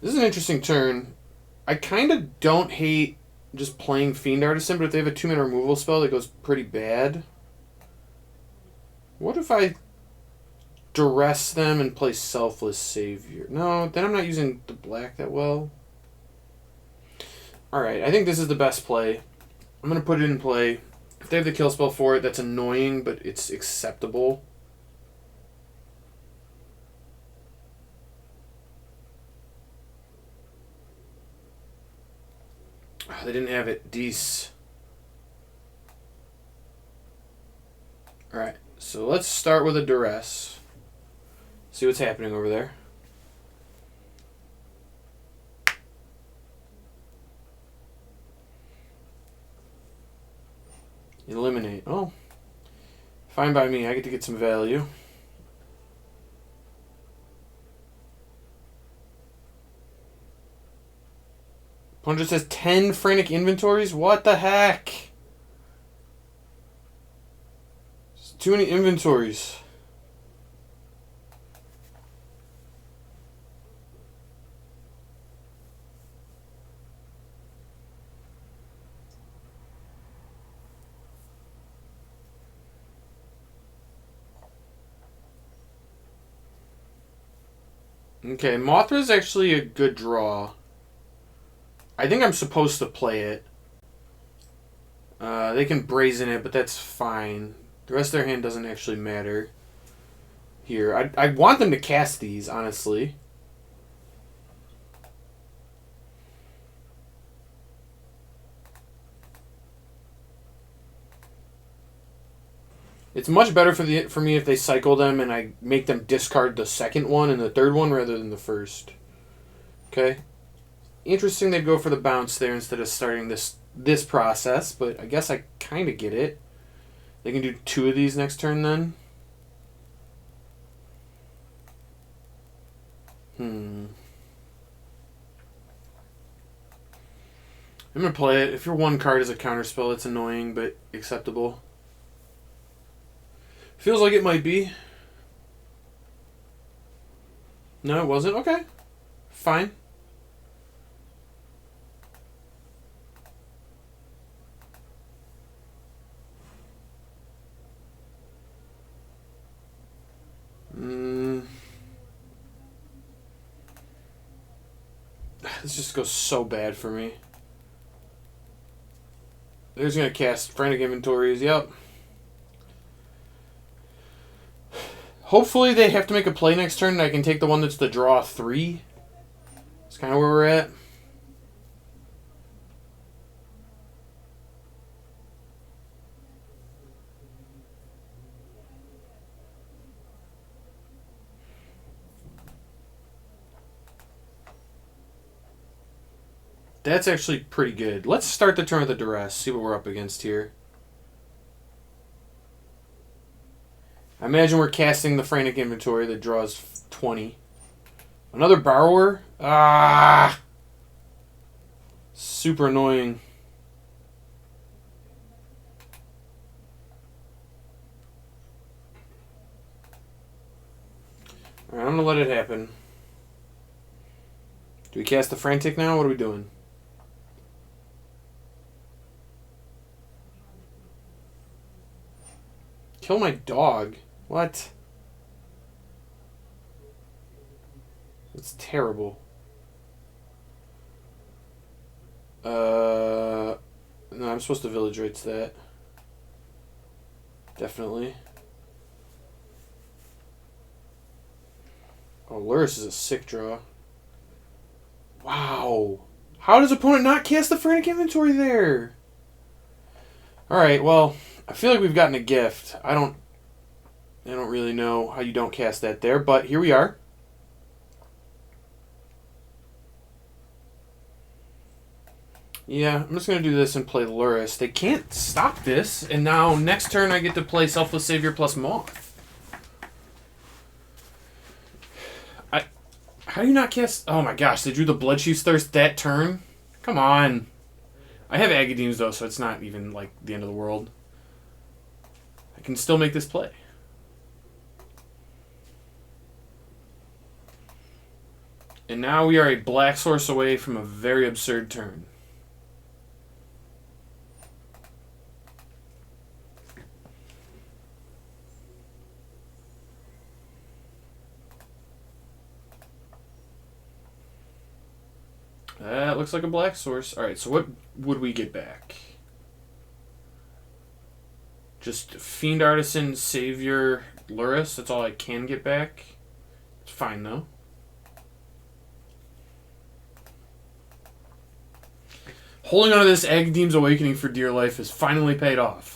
S1: This is an interesting turn. I kind of don't hate just playing Fiend Artisan, but if they have a 2-mana removal spell that goes pretty bad, what if I duress them and play Selfless Savior? No, then I'm not using the black that well. Alright, I think this is the best play. I'm going to put it in play. If they have the kill spell for it, that's annoying, but it's acceptable. Oh, they didn't have it. Dece. Alright, so let's start with a duress. See what's happening over there. Eliminate. Oh. Fine by me. I get to get some value. Opponent just has 10 frantic inventories? What the heck? There's too many inventories. Okay, Moth is actually a good draw. I think I'm supposed to play it. They can brazen it, but that's fine. The rest of their hand doesn't actually matter. Here, I want them to cast these, honestly. It's much better for me if they cycle them and I make them discard the second one and the third one rather than the first. Okay. Interesting they'd go for the bounce there instead of starting this process, but I guess I kind of get it. They can do 2 of these next turn then. I'm going to play it. If your 1 card is a counterspell, it's annoying, but acceptable. Feels like it might be. No, it wasn't? Okay. Fine. This just goes so bad for me. They're just going to cast Frantic Inventories. Yep. Hopefully they have to make a play next turn and I can take the one that's the draw 3. That's kind of where we're at. That's actually pretty good. Let's start the turn with a duress. See what we're up against here. I imagine we're casting the Frantic Inventory that draws 20. Another Borrower? Ah! Super annoying. Alright, I'm going to let it happen. Do we cast the Frantic now? What are we doing? Kill my dog? What? That's terrible. No, I'm supposed to Village Rites that. Definitely. Oh, Luris is a sick draw. Wow. How does opponent not cast the Frantic Inventory there? Alright, well, I feel like we've gotten a gift. I don't really know how you don't cast that there, but here we are. Yeah, I'm just going to do this and play Luris. They can't stop this, and now next turn I get to play Selfless Savior plus Moth. How do you not cast... Oh my gosh, they drew the Bloodchief's Thirst that turn? Come on. I have Agadeems though, so it's not even like the end of the world. I can still make this play. And now we are a black source away from a very absurd turn. That looks like a black source. Alright, so what would we get back? Just Fiend Artisan, Savior, Luris. That's all I can get back. It's fine, though. Holding on to this Agadeem's Awakening for dear life has finally paid off.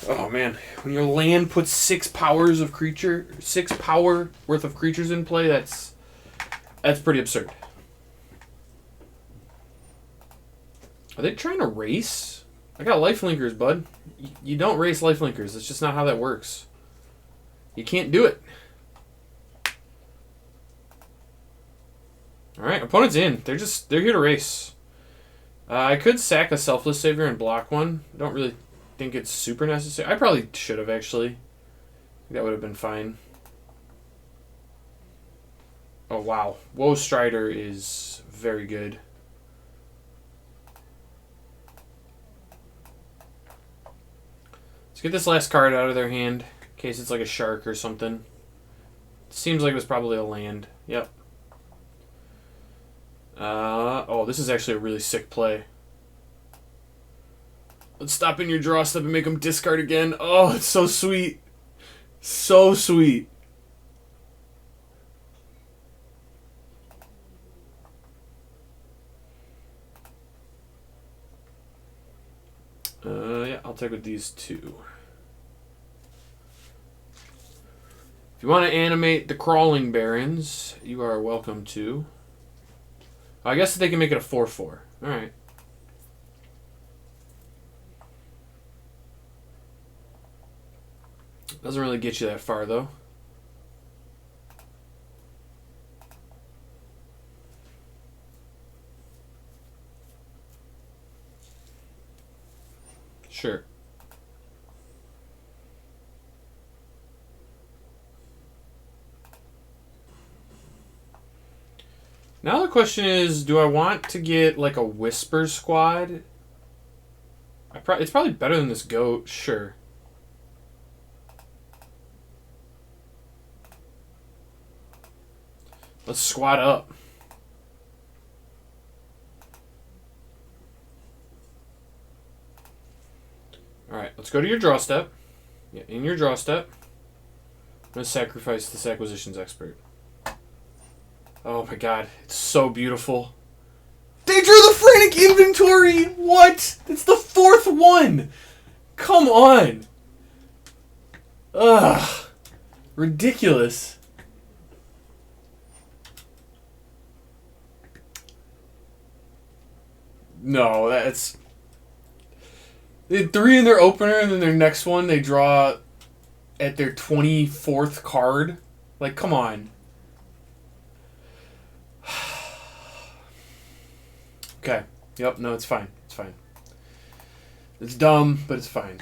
S1: Oh man, when your land puts 6 power worth of creatures in play, that's pretty absurd. Are they trying to race? I got Lifelinkers, bud. You don't race Lifelinkers. That's just not how that works. You can't do it. Alright, opponent's in. They're here to race. I could sack a Selfless Savior and block one. I don't really think it's super necessary. I probably should have, actually. That would have been fine. Oh, wow. Woe Strider is very good. Let's get this last card out of their hand, in case it's like a shark or something. Seems like it was probably a land. Yep. Oh, this is actually a really sick play. Let's stop in your draw step and make them discard again. Oh, it's so sweet. So sweet. Yeah, I'll take with these two. If you want to animate the Crawling Barons, you are welcome to. I guess they can make it a 4/4. Alright. Doesn't really get you that far, though. Sure. Now the question is, do I want to get like a Whisper Squad? It's probably better than this goat, sure. Let's squat up. Alright, let's go to your draw step. Yeah, in your draw step. I'm going to sacrifice this Acquisitions Expert. Oh my god, it's so beautiful. They drew the Frantic Inventory! What? It's the 4th one! Come on! Ugh. Ridiculous. No, that's... They had 3 in their opener, and then their next one they draw at their 24th card. Like, come on. Okay. Yep, no, it's fine. It's fine. It's dumb, but it's fine.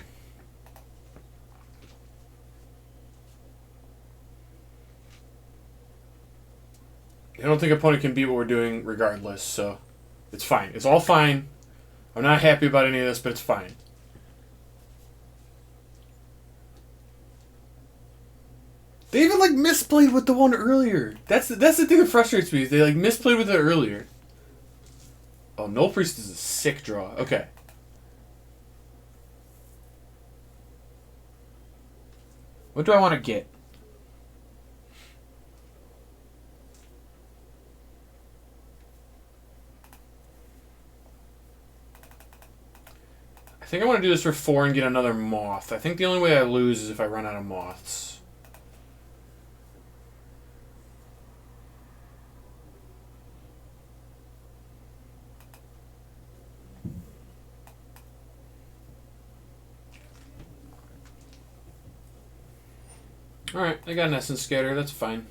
S1: I don't think opponent can beat what we're doing regardless, so it's fine. It's all fine. I'm not happy about any of this, but it's fine. They even like misplayed with the one earlier. That's the thing that frustrates me. Is they like misplayed with it earlier. Oh, Null Priest is a sick draw. Okay. What do I want to get? I think I want to do this for 4 and get another Moth. I think the only way I lose is if I run out of Moths. Alright, I got an Essence Scatter, that's fine.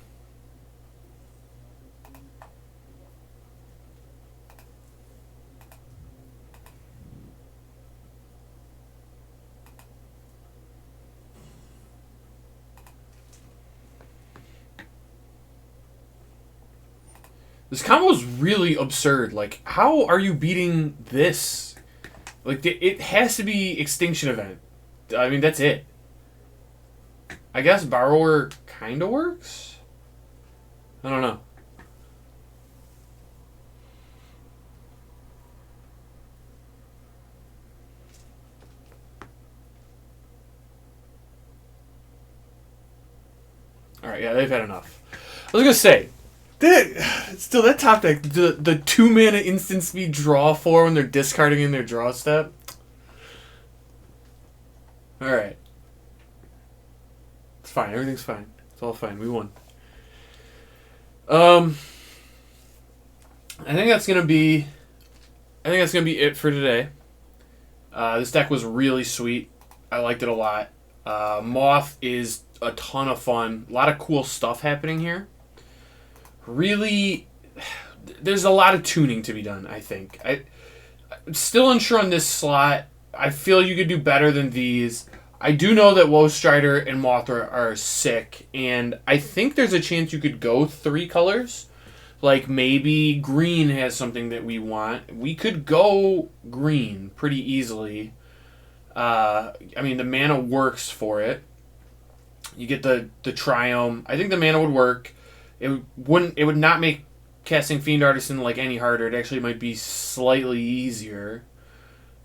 S1: This combo is really absurd. Like, how are you beating this? Like, it has to be Extinction Event. I mean, that's it. I guess Borrower kind of works? I don't know. Alright, yeah, they've had enough. I was going to say, that top deck, the 2-mana instant speed draw 4 when they're discarding in their draw step. Alright. It's fine. Everything's fine. It's all fine. We won. I think that's gonna be it for today. This deck was really sweet. I liked it a lot. Moth is a ton of fun. A lot of cool stuff happening here. Really, there's a lot of tuning to be done, I think. I'm still unsure on this slot. I feel you could do better than these. I do know that Woe Strider and Moth are sick, and I think there's a chance you could go 3 colors. Like, maybe green has something that we want. We could go green pretty easily. I mean, the mana works for it. You get the Triome. I think the mana would work. It would not make casting Fiend Artisan like any harder. It actually might be slightly easier.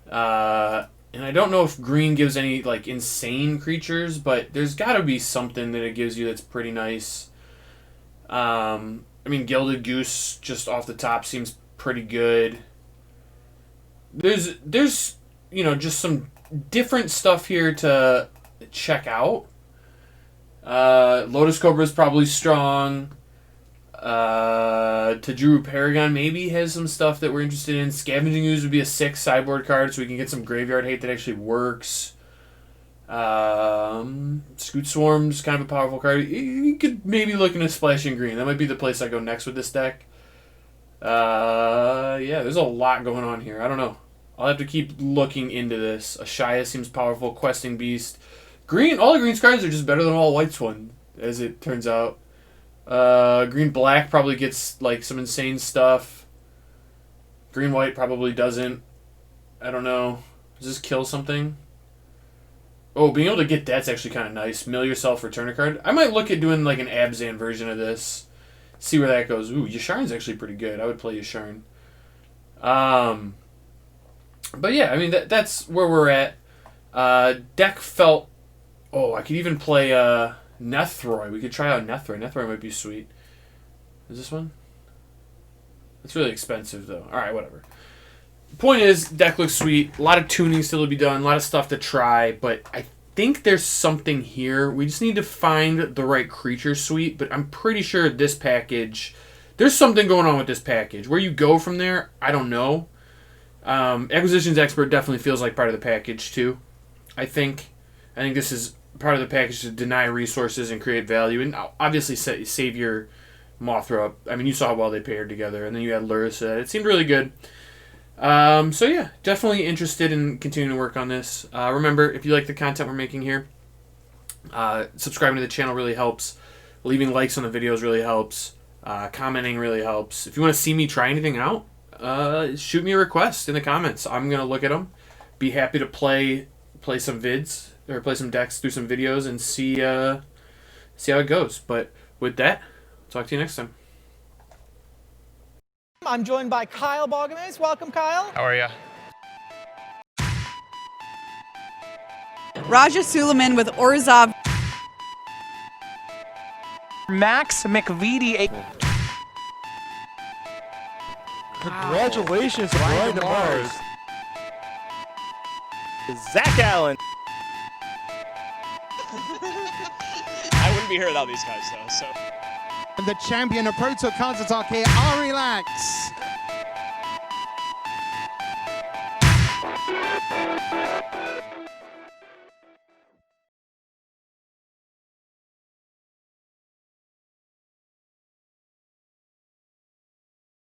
S1: And I don't know if green gives any like insane creatures, but there's got to be something that it gives you that's pretty nice. I mean, Gilded Goose just off the top seems pretty good. There's just some different stuff here to check out. Lotus Cobra is probably strong. Tajuru Paragon maybe has some stuff that we're interested in. Scavenging Ooze would be a 6 sideboard card, so we can get some graveyard hate that actually works. Scoot Swarm's kind of a powerful card. You could maybe look into Splashing Green. That might be the place I go next with this deck. Yeah, there's a lot going on here. I don't know. I'll have to keep looking into this. Ashaya seems powerful. Questing Beast. Green. All the green cards are just better than all white's one, as it turns out. Green-black probably gets like some insane stuff. Green-white probably doesn't. I don't know. Does this kill something? Oh, being able to get that's actually kind of nice. Mill yourself, return a card. I might look at doing like an Abzan version of this. See where that goes. Ooh, Yasharn's actually pretty good. I would play Yasharn. But yeah, I mean that's where we're at. Deck felt. Oh, I could even play Nethroi. We could try out Nethroi. Nethroi might be sweet. Is this one? It's really expensive though. All right, whatever. Point is, deck looks sweet. A lot of tuning still to be done. A lot of stuff to try, but I think there's something here. We just need to find the right creature suite, but I'm pretty sure this package, there's something going on with this package. Where you go from there, I don't know. Acquisitions Expert definitely feels like part of the package too. I think this is part of the package to deny resources and create value, and obviously save your Mothra up. I mean, you saw how well they paired together, and then you had Lursa. It seemed really good. So yeah, definitely interested in continuing to work on this. Remember, if you like the content we're making here, subscribing to the channel really helps. Leaving likes on the videos really helps. Commenting really helps. If you want to see me try anything out, shoot me a request in the comments. I'm gonna look at them. Be happy to play some vids or play some decks, do some videos, and see how it goes. But with that, talk to you next time.
S2: I'm joined by Kyle Balgamase. Welcome, Kyle.
S3: How are you?
S4: Raja Suleiman with Orzhov.
S2: Max McVitie.
S5: Congratulations, Brian DeMars. Zach Allen.
S3: I wouldn't be here without these guys, though. So.
S6: The champion of Proto Counter-Attack here, Ari Lax.